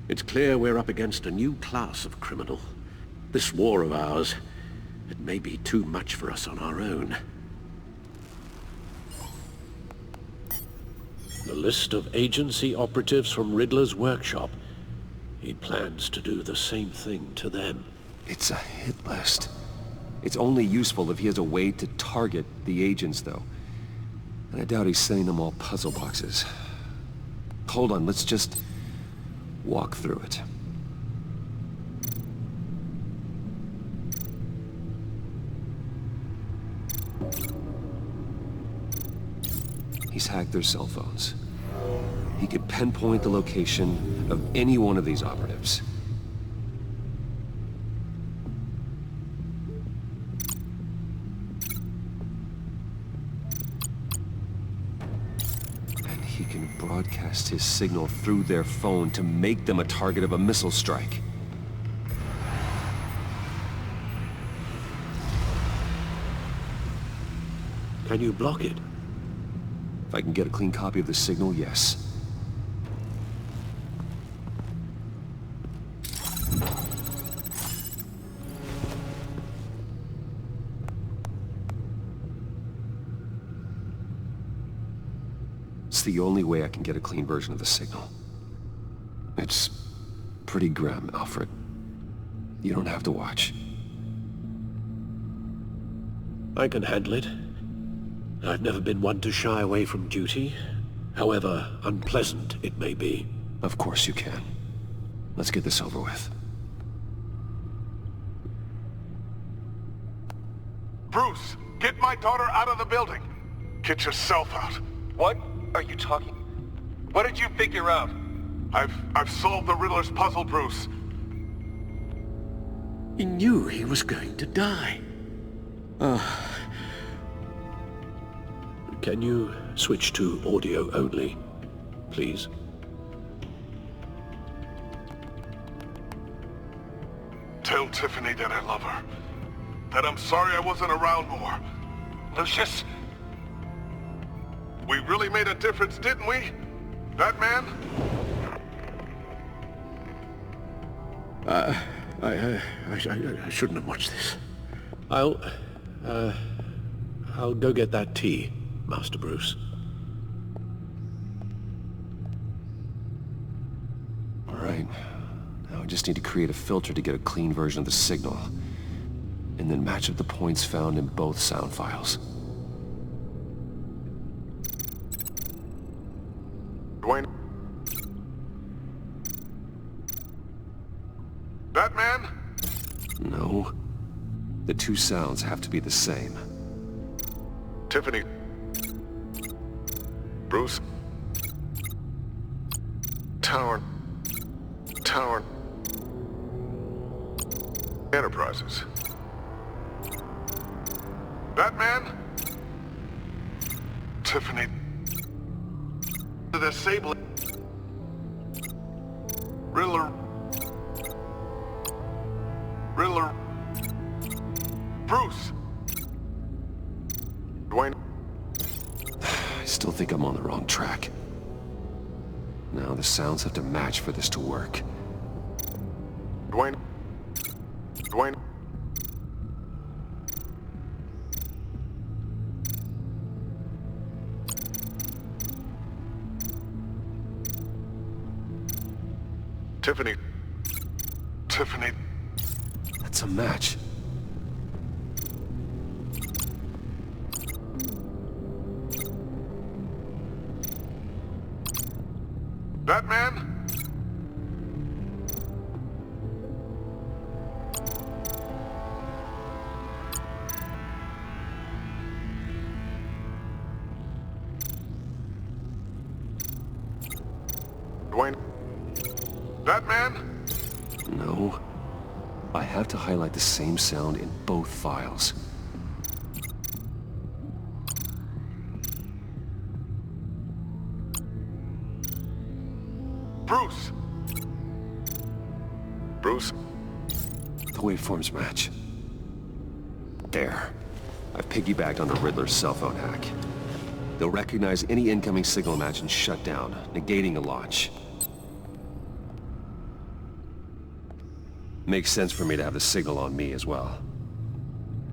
it's clear we're up against a new class of criminal. This war of ours, it may be too much for us on our own. The list of agency operatives from Riddler's workshop. He plans to do the same thing to them. It's a hit list. It's only useful if he has a way to target the agents, though. And I doubt he's sending them all puzzle boxes. Hold on, let's just walk through it. He's hacked their cell phones. He could pinpoint the location of any one of these operatives. And he can broadcast his signal through their phone to make them a target of a missile strike. Can you block it? If I can get a clean copy of the signal, yes. It's the only way I can get a clean version of the signal. It's pretty grim, Alfred. You don't have to watch. I can handle it. I've never been one to shy away from duty, however unpleasant it may be. Of course you can. Let's get this over with. Bruce, get my daughter out of the building. Get yourself out. What are you talking? What did you figure out? I've solved the Riddler's puzzle, Bruce. He knew he was going to die. Can you switch to audio only, please? Tell Tiffany that I love her. That I'm sorry I wasn't around more. Lucius, We really made a difference, didn't we? Batman? I shouldn't have watched this. I'll go get that tea, Master Bruce. All right. Now I just need to create a filter to get a clean version of the signal, and then match up the points found in both sound files. Dwayne? Batman? No. The two sounds have to be the same. Tiffany? Bruce? Tower. Enterprises. Batman? Tiffany? The disabling. Riddler. Bruce. Dwayne. I still think I'm on the wrong track. Now the sounds have to match for this to work. Dwayne. Tiffany. That's a match. Batman? Dwayne? Batman? No. I have to highlight the same sound in both files. Bruce? The waveforms match. There. I've piggybacked on the Riddler's cell phone hack. They'll recognize any incoming signal match and shut down, negating a launch. Makes sense for me to have the signal on me as well.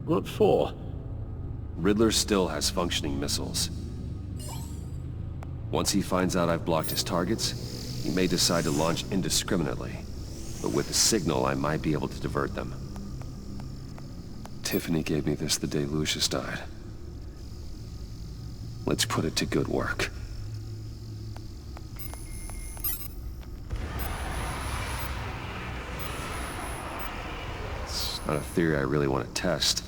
What for? Riddler still has functioning missiles. Once he finds out I've blocked his targets, he may decide to launch indiscriminately. But with the signal, I might be able to divert them. Tiffany gave me this the day Lucius died. Let's put it to good work. It's not a theory I really want to test.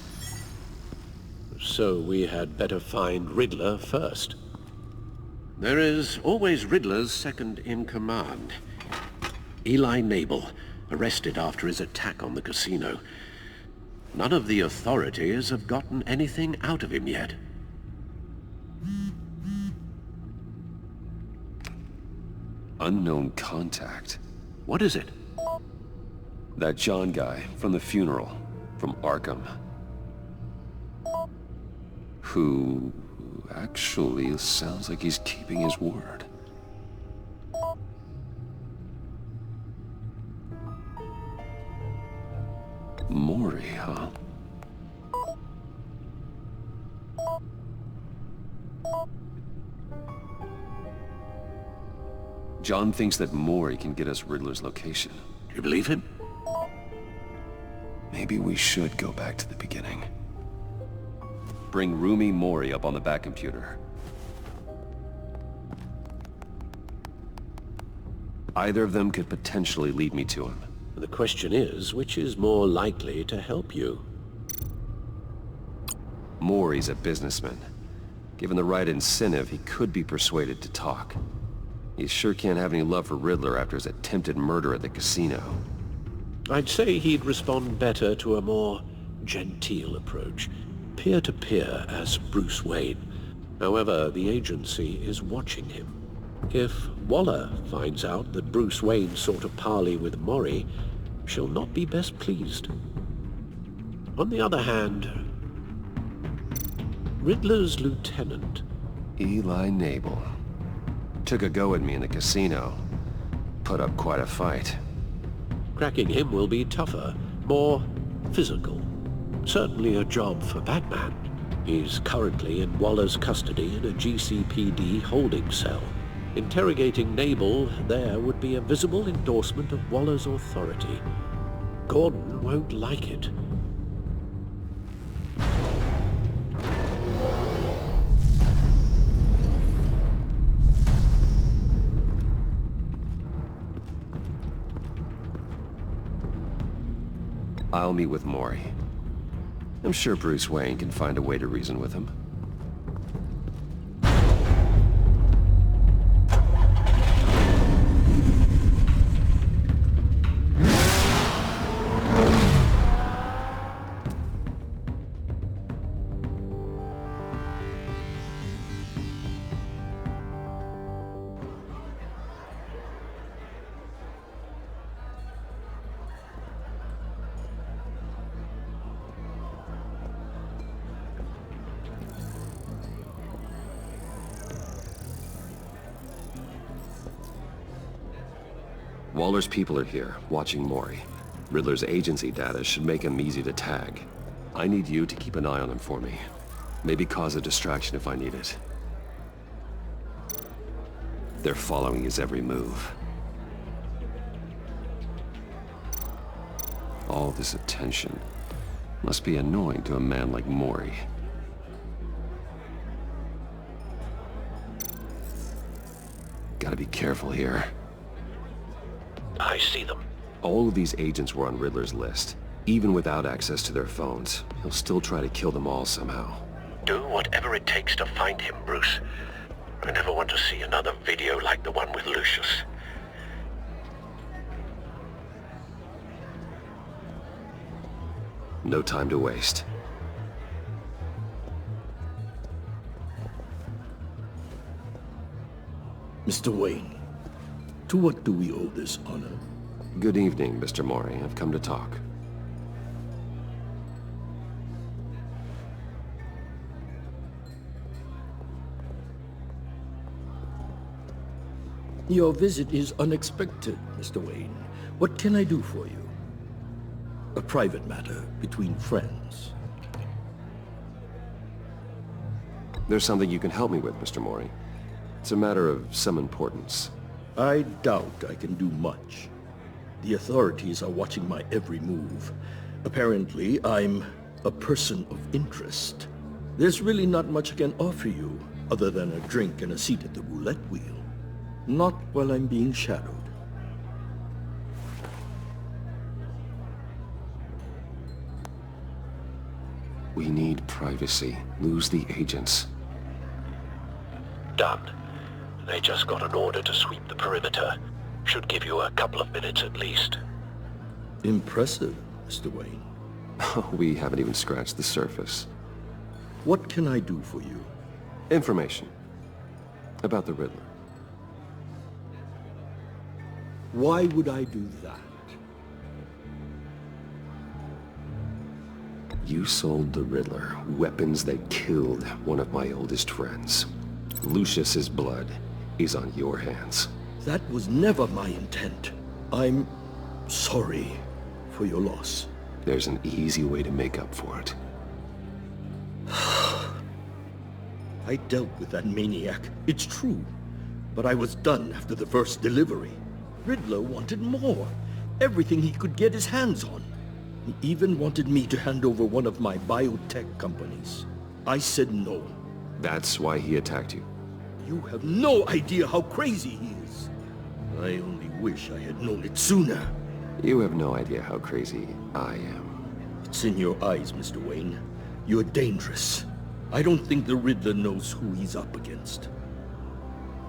So we had better find Riddler first. There is always Riddler's second in command. Eli Nabel, arrested after his attack on the casino. None of the authorities have gotten anything out of him yet. Unknown contact. What is it? That John guy from the funeral, from Arkham. Who actually sounds like he's keeping his word. Mori, huh? John thinks that Mori can get us Riddler's location. You believe him? Maybe we should go back to the beginning. Bring Rumi Mori up on the back computer. Either of them could potentially lead me to him. The question is, which is more likely to help you? Mori's a businessman. Given the right incentive, he could be persuaded to talk. He sure can't have any love for Riddler after his attempted murder at the casino. I'd say he'd respond better to a more genteel approach. Peer-to-peer as Bruce Wayne. However, the agency is watching him. If Waller finds out that Bruce Wayne sought a parley with Mori, she'll not be best pleased. On the other hand, Riddler's lieutenant, Eli Nabel. Took a go at me in a casino. Put up quite a fight. Cracking him will be tougher, more physical. Certainly a job for Batman. He's currently in Waller's custody in a GCPD holding cell. Interrogating Nabel there would be a visible endorsement of Waller's authority. Gordon won't like it. I'll meet with Mori. I'm sure Bruce Wayne can find a way to reason with him. Waller's people are here, watching Mori. Riddler's agency data should make him easy to tag. I need you to keep an eye on him for me. Maybe cause a distraction if I need it. They're following his every move. All this attention must be annoying to a man like Mori. Gotta be careful here. I see them. All of these agents were on Riddler's list. Even without access to their phones, he'll still try to kill them all somehow. Do whatever it takes to find him, Bruce. I never want to see another video like the one with Lucius. No time to waste. Mr. Wayne, to what do we owe this honor? Good evening, Mr. Mori. I've come to talk. Your visit is unexpected, Mr. Wayne. What can I do for you? A private matter between friends. There's something you can help me with, Mr. Mori. It's a matter of some importance. I doubt I can do much. The authorities are watching my every move. Apparently, I'm a person of interest. There's really not much I can offer you, other than a drink and a seat at the roulette wheel. Not while I'm being shadowed. We need privacy. Lose the agents. Done. They just got an order to sweep the perimeter. Should give you a couple of minutes at least. Impressive, Mr. Wayne. We haven't even scratched the surface. What can I do for you? Information. About the Riddler. Why would I do that? You sold the Riddler weapons that killed one of my oldest friends. Lucius's blood is on your hands. That was never my intent. I'm sorry for your loss. There's an easy way to make up for it. I dealt with that maniac, it's true. But I was done after the first delivery. Riddler wanted more. Everything he could get his hands on. He even wanted me to hand over one of my biotech companies. I said no. That's why he attacked you. You have no idea how crazy he is. I only wish I had known it sooner. You have no idea how crazy I am. It's in your eyes, Mr. Wayne. You're dangerous. I don't think the Riddler knows who he's up against.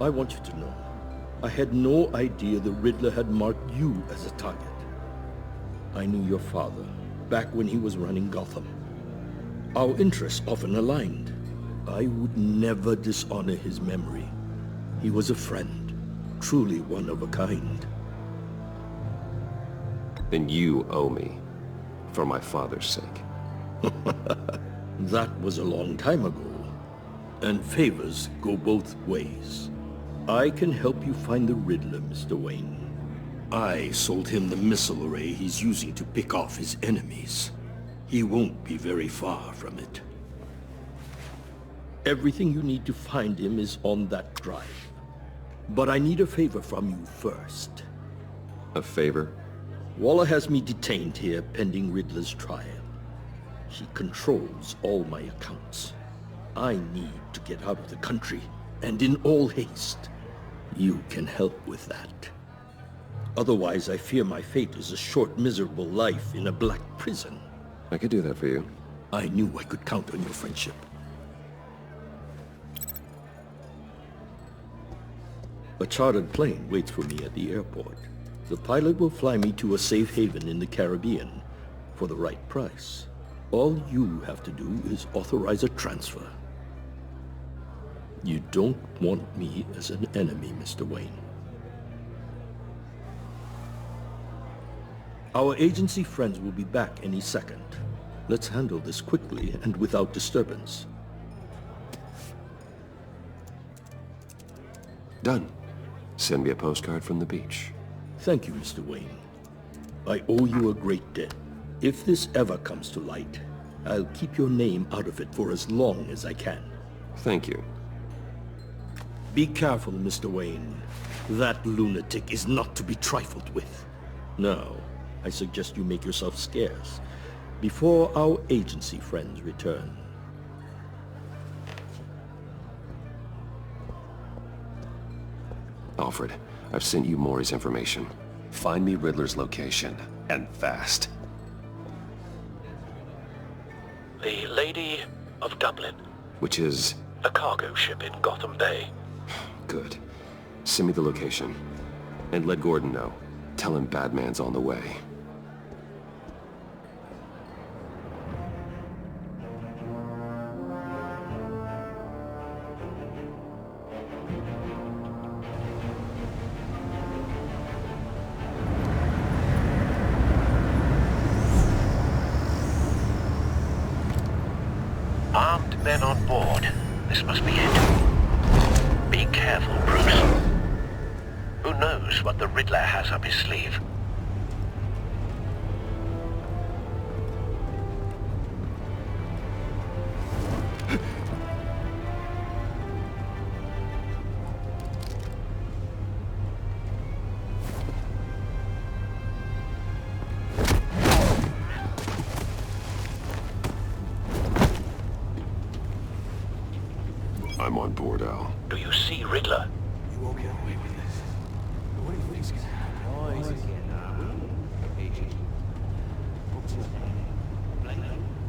I want you to know, I had no idea the Riddler had marked you as a target. I knew your father, back when he was running Gotham. Our interests often aligned. I would never dishonor his memory. He was a friend, truly one of a kind. Then you owe me, for my father's sake. That was a long time ago. And favors go both ways. I can help you find the Riddler, Mr. Wayne. I sold him the missile array he's using to pick off his enemies. He won't be very far from it. Everything you need to find him is on that drive. But I need a favor from you first. A favor? Waller has me detained here pending Riddler's trial. He controls all my accounts. I need to get out of the country, and in all haste. You can help with that. Otherwise, I fear my fate is a short, miserable life in a black prison. I could do that for you. I knew I could count on your friendship. A chartered plane waits for me at the airport. The pilot will fly me to a safe haven in the Caribbean for the right price. All you have to do is authorize a transfer. You don't want me as an enemy, Mr. Wayne. Our agency friends will be back any second. Let's handle this quickly and without disturbance. Done. Send me a postcard from the beach. Thank you, Mr. Wayne. I owe you a great debt. If this ever comes to light, I'll keep your name out of it for as long as I can. Thank you. Be careful, Mr. Wayne. That lunatic is not to be trifled with. Now, I suggest you make yourself scarce before our agency friends return. Alfred, I've sent you Maury's information. Find me Riddler's location, and fast. The Lady of Dublin. Which is? A cargo ship in Gotham Bay. Good. Send me the location. And let Gordon know. Tell him Batman's on the way. Armed men on board. This must be it. Be careful, Bruce. Who knows what the Riddler has up his sleeve? I'm on board, Al. Do you see Riddler? You won't get away with this. What do you think's gonna happen? Oh, he's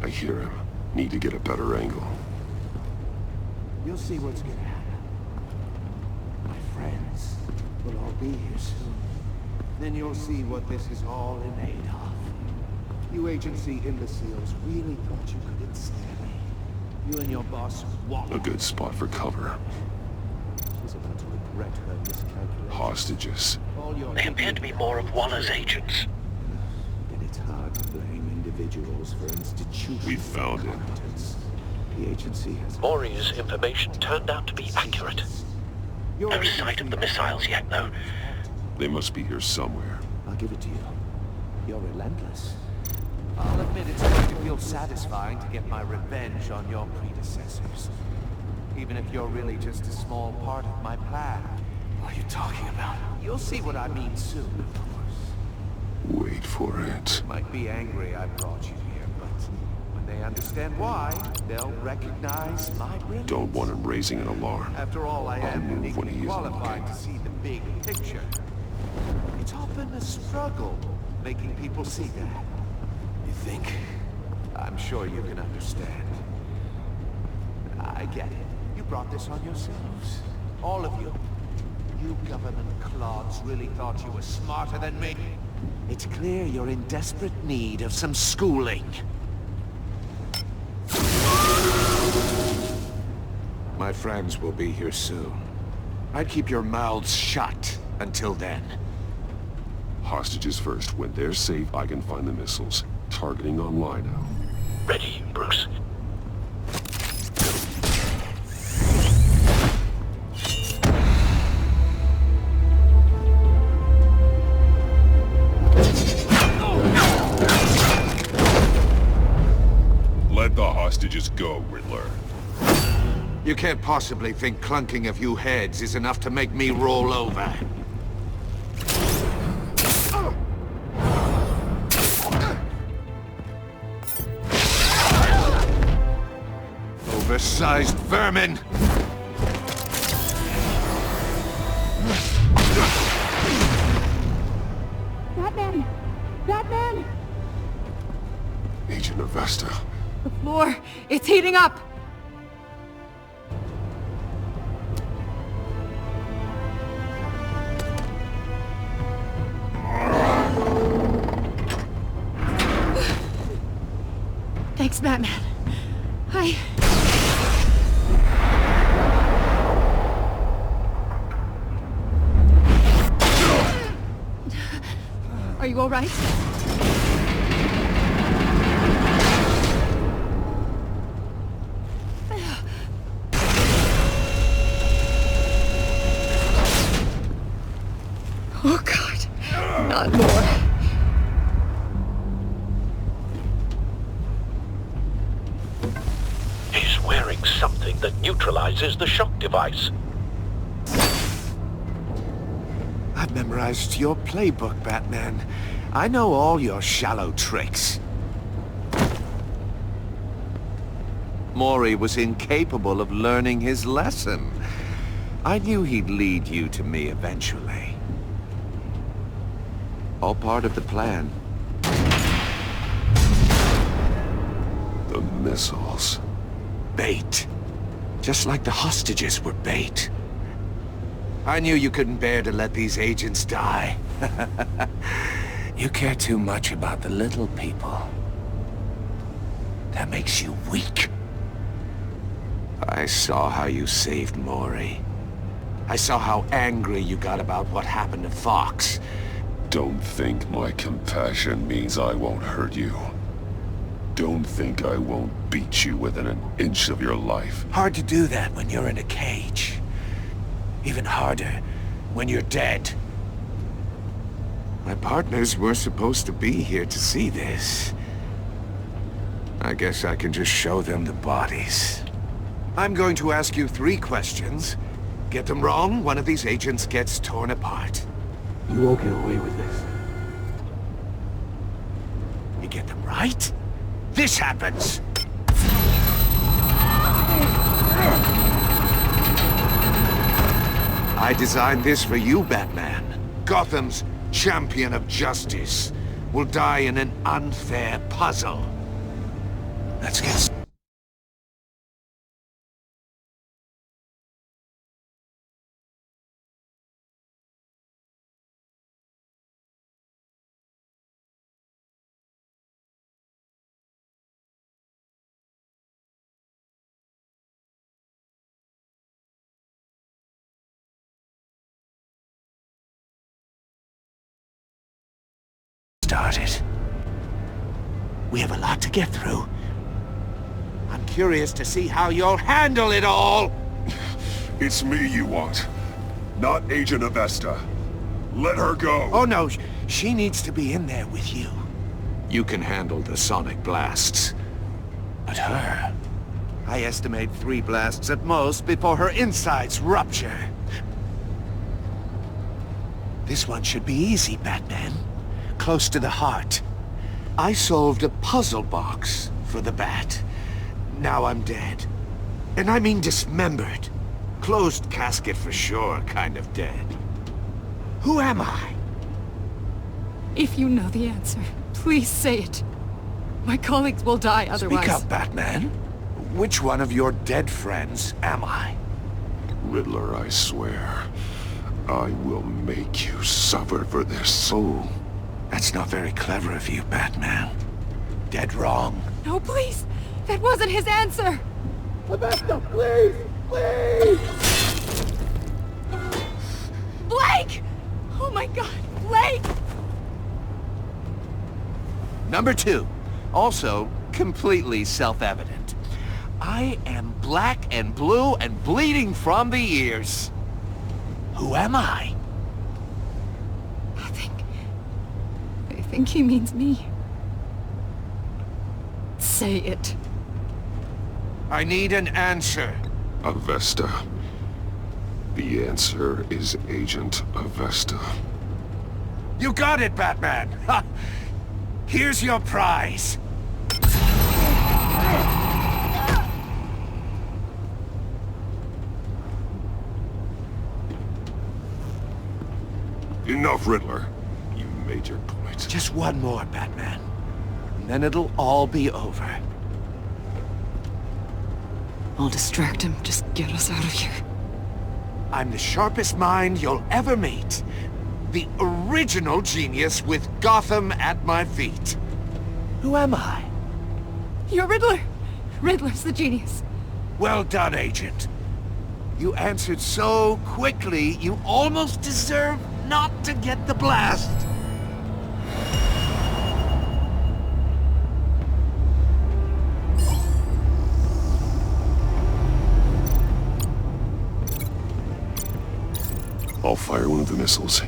I hear him. Need to get a better angle. You'll see what's gonna happen. My friends will all be here soon. Then you'll see what this is all in aid of. You agency imbeciles really thought you could ensnare me. You and your boss walked. A good spot for cover. She's about to regret her miscalculation. Hostages. They appear to be more of Waller's agents. And it's hard to blame individuals for institutions. We found him. The agency has... Maury's information turned out to be accurate. No sight of the missiles yet, though. They must be here somewhere. I'll give it to you. You're relentless. I'll admit it's going to feel satisfying to get my revenge on your predecessors. Even if you're really just a small part of my plan. What are you talking about? You'll see what I mean soon, of course. Wait for it. Might be angry I brought you here, but when they understand why, they'll recognize my brilliance. Don't want him raising an alarm. After all, I am move when he uniquely isn't qualified looking. to see the big picture. It's often a struggle making people see that. You think? I'm sure you can understand. I get it. You brought this on yourselves. All of you. You government clods really thought you were smarter than me. It's clear you're in desperate need of some schooling. My friends will be here soon. I'd keep your mouths shut until then. Hostages first. When they're safe, I can find the missiles. Targeting on Lino. Ready, Bruce. You can't possibly think clunking a few heads is enough to make me roll over. Oversized vermin! Batman! Batman! Agent Avesta. The floor, it's heating up! Thanks, Batman. Are you all right? Oh, God. Not more. He's wearing something that neutralizes the shock device. I've memorized your playbook, Batman. I know all your shallow tricks. Mori was incapable of learning his lesson. I knew he'd lead you to me eventually. All part of the plan. The missiles. Bait. Just like the hostages were bait. I knew you couldn't bear to let these agents die. You care too much about the little people. That makes you weak. I saw how you saved Mori. I saw how angry you got about what happened to Fox. Don't think my compassion means I won't hurt you. Don't think I won't beat you within an inch of your life. Hard to do that when you're in a cage. Even harder when you're dead. My partners were supposed to be here to see this. I guess I can just show them the bodies. I'm going to ask you 3 questions. Get them wrong, one of these agents gets torn apart. You won't get away with this. You get them right, this happens! I designed this for you, Batman. Gotham's champion of justice will die in an unfair puzzle. Let's get started. We have a lot to get through. I'm curious to see how you'll handle it all! It's me you want, not Agent Avesta. Let her go! Oh no, she needs to be in there with you. You can handle the sonic blasts. But her... I estimate 3 blasts at most before her insides rupture. This one should be easy, Batman. Close to the heart. I solved a puzzle box for the Bat. Now I'm dead. And I mean dismembered. Closed casket for sure, kind of dead. Who am I? If you know the answer, please say it. My colleagues will die otherwise. Speak up, Batman. Which one of your dead friends am I? Riddler, I swear. I will make you suffer for this. Oh, that's not very clever of you, Batman. Dead wrong. No, please! That wasn't his answer! Avesta, please! Please! Blake! Oh my God, Blake! Number 2. Also, completely self-evident. I am black and blue and bleeding from the ears. Who am I? I think he means me. Say it. I need an answer. Avesta. The answer is Agent Avesta. You got it, Batman! Ha! Here's your prize! Enough, Riddler. You made your point. Just one more, Batman. And then it'll all be over. I'll distract him. Just get us out of here. I'm the sharpest mind you'll ever meet. The original genius with Gotham at my feet. Who am I? You're Riddler! Riddler's the genius. Well done, Agent. You answered so quickly, you almost deserve not to get the blast. I'll fire one of the missiles.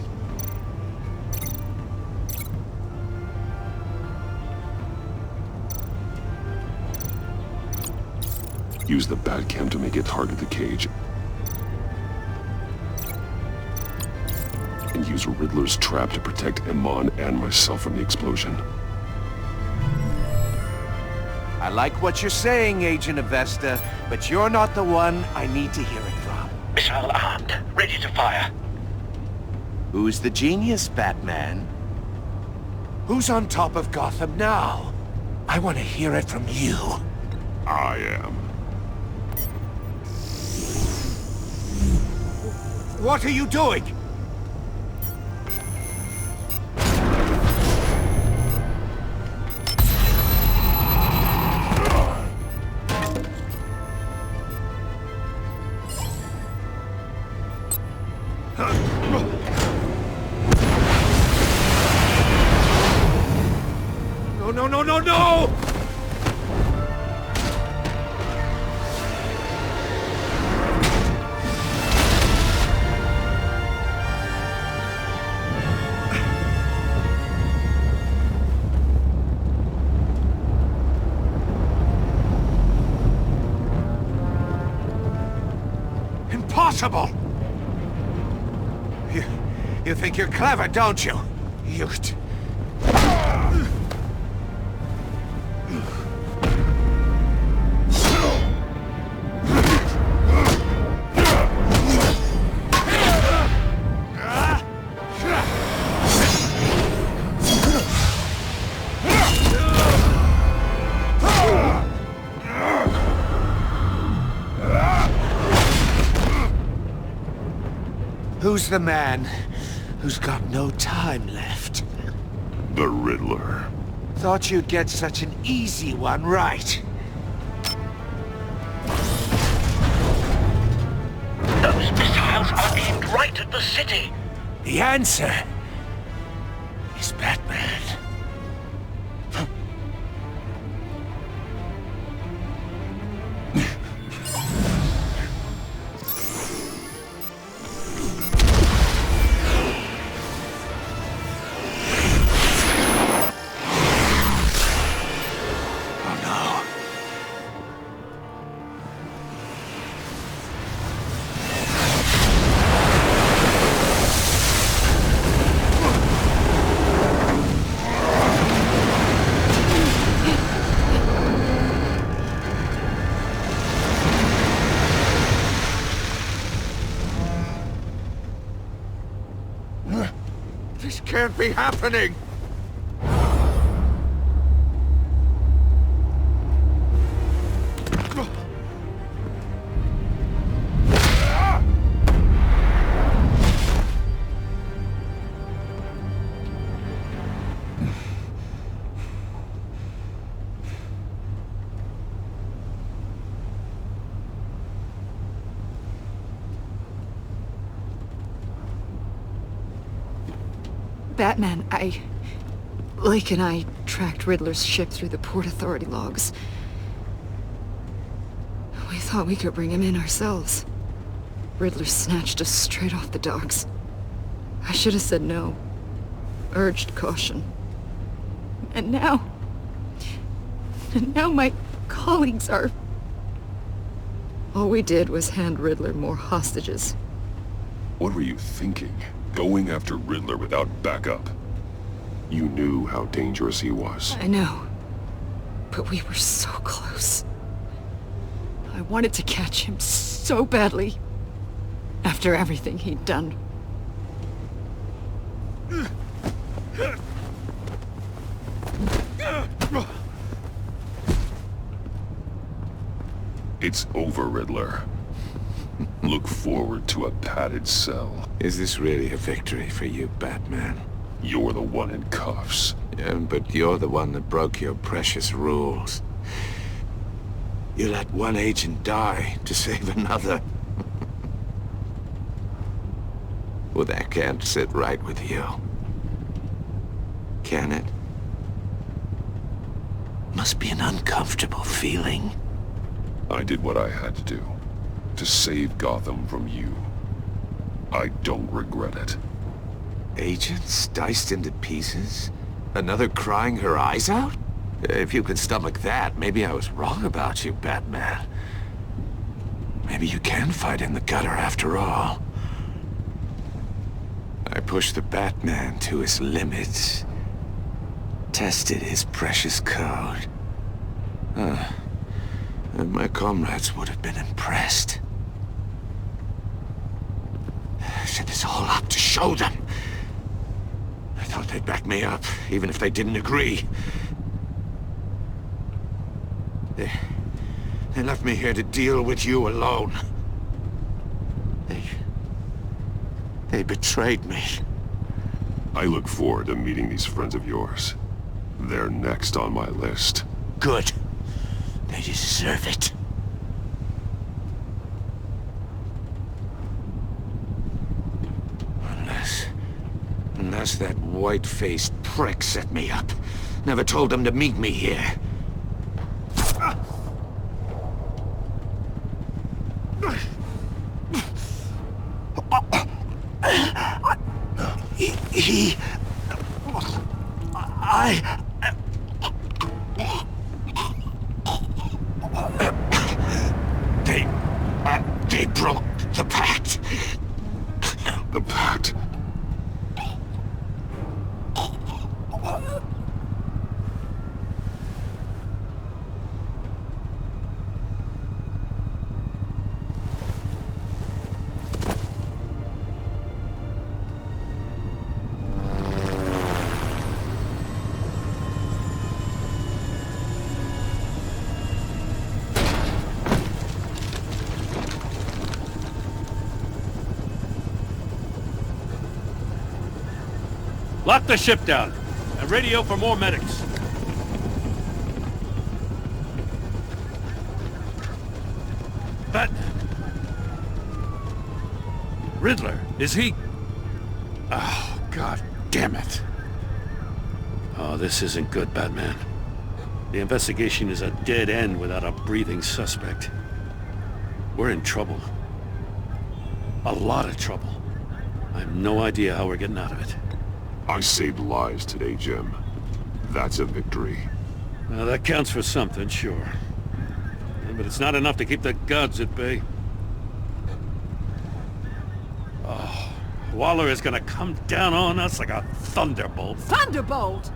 Use the Batcam to make it target the cage. And use Riddler's trap to protect Iman and myself from the explosion. I like what you're saying, Agent Avesta, but you're not the one I need to hear it from. Missile armed, ready to fire. Who's the genius, Batman? Who's on top of Gotham now? I want to hear it from you. I am. What are you doing? No! Impossible! You think you're clever, don't you? Who's the man who's got no time left? The Riddler. Thought you'd get such an easy one right. Those missiles are aimed right at the city. The answer is Batman. This can't be happening! Batman, Lake and I tracked Riddler's ship through the Port Authority logs. We thought we could bring him in ourselves. Riddler snatched us straight off the docks. I should have said no. Urged caution. And now my colleagues are... All we did was hand Riddler more hostages. What were you thinking? Going after Riddler without backup? You knew how dangerous he was. I know. But we were so close. I wanted to catch him so badly. After everything he'd done. It's over, Riddler. Look forward to a padded cell. Is this really a victory for you, Batman? You're the one in cuffs. Yeah, but you're the one that broke your precious rules. You let one agent die to save another. Well, that can't sit right with you. Can it? Must be an uncomfortable feeling. I did what I had to do. To save Gotham from you. I don't regret it. Agents diced into pieces? Another crying her eyes out? If you could stomach that, maybe I was wrong about you, Batman. Maybe you can fight in the gutter after all. I pushed the Batman to his limits. Tested his precious code. And my comrades would have been impressed. I set this all up to show them. I thought they'd back me up, even if they didn't agree. They left me here to deal with you alone. They betrayed me. I look forward to meeting these friends of yours. They're next on my list. Good. They deserve it. Unless that white-faced prick set me up. Never told them to meet me here. They broke the Pact. The Pact? Lock the ship down, and radio for more medics. But... Riddler, is he... Oh, God damn it. Oh, this isn't good, Batman. The investigation is a dead end without a breathing suspect. We're in trouble. A lot of trouble. I have no idea how we're getting out of it. I saved lives today, Jim. That's a victory. Well, that counts for something, sure. Yeah, but it's not enough to keep the gods at bay. Oh, Waller is gonna come down on us like a thunderbolt. Thunderbolt?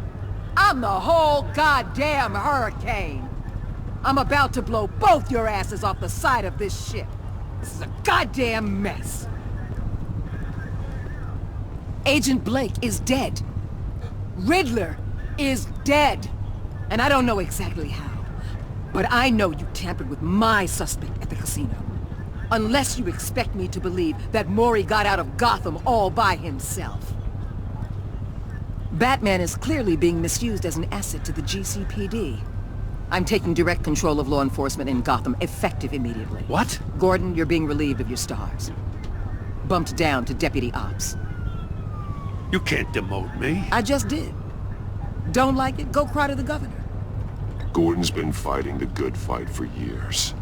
I'm the whole goddamn hurricane. I'm about to blow both your asses off the side of this ship. This is a goddamn mess. Agent Blake is dead. Riddler is dead. And I don't know exactly how. But I know you tampered with my suspect at the casino. Unless you expect me to believe that Mori got out of Gotham all by himself. Batman is clearly being misused as an asset to the GCPD. I'm taking direct control of law enforcement in Gotham, effective immediately. What? Gordon, you're being relieved of your stars. Bumped down to Deputy Ops. You can't demote me. I just did. Don't like it? Go cry to the governor. Gordon's been fighting the good fight for years.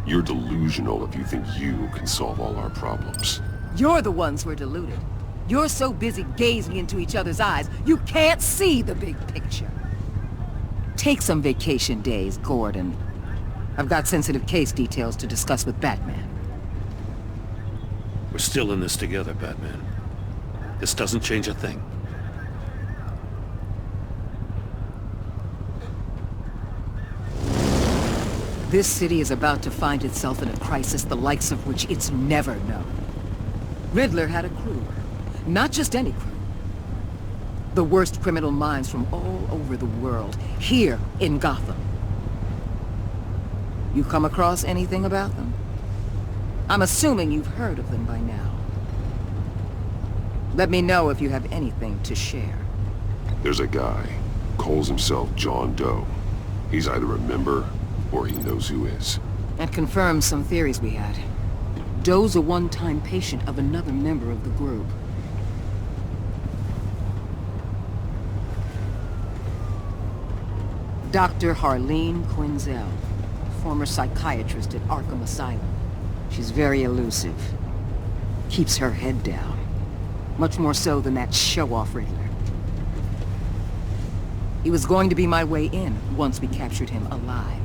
You're delusional if you think you can solve all our problems. You're the ones who are deluded. You're so busy gazing into each other's eyes, you can't see the big picture. Take some vacation days, Gordon. I've got sensitive case details to discuss with Batman. We're still in this together, Batman. This doesn't change a thing. This city is about to find itself in a crisis the likes of which it's never known. Riddler had a crew. Not just any crew. The worst criminal minds from all over the world, here in Gotham. You come across anything about them? I'm assuming you've heard of them by now. Let me know if you have anything to share. There's a guy, calls himself John Doe. He's either a member, or he knows who is. That confirms some theories we had. Doe's a one-time patient of another member of the group. Dr. Harleen Quinzel, former psychiatrist at Arkham Asylum. She's very elusive. Keeps her head down. Much more so than that show-off Riddler. He was going to be my way in once we captured him alive.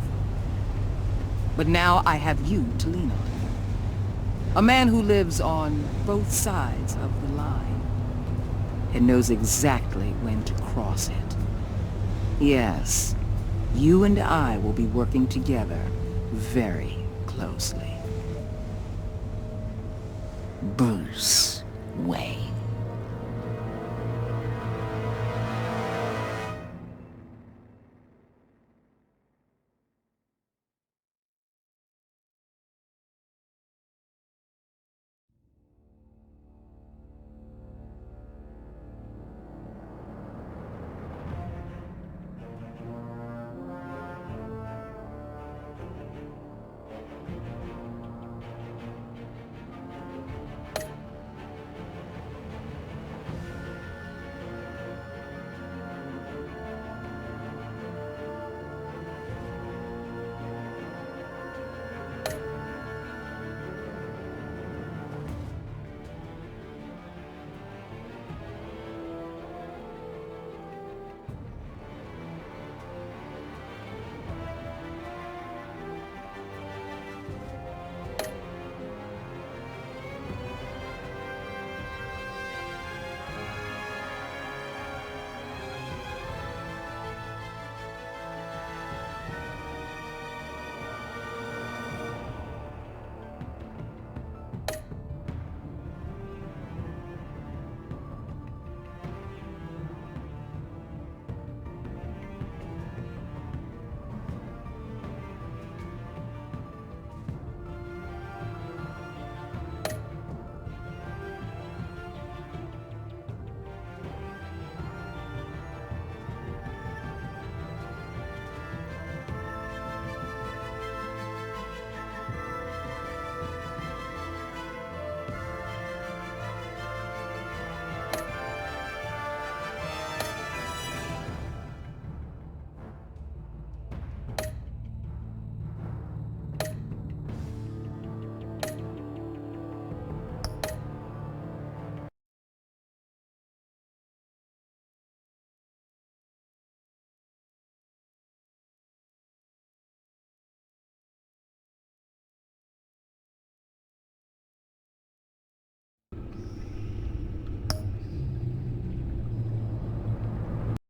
But now I have you to lean on. A man who lives on both sides of the line and knows exactly when to cross it. Yes, you and I will be working together very closely. Bruce Wayne.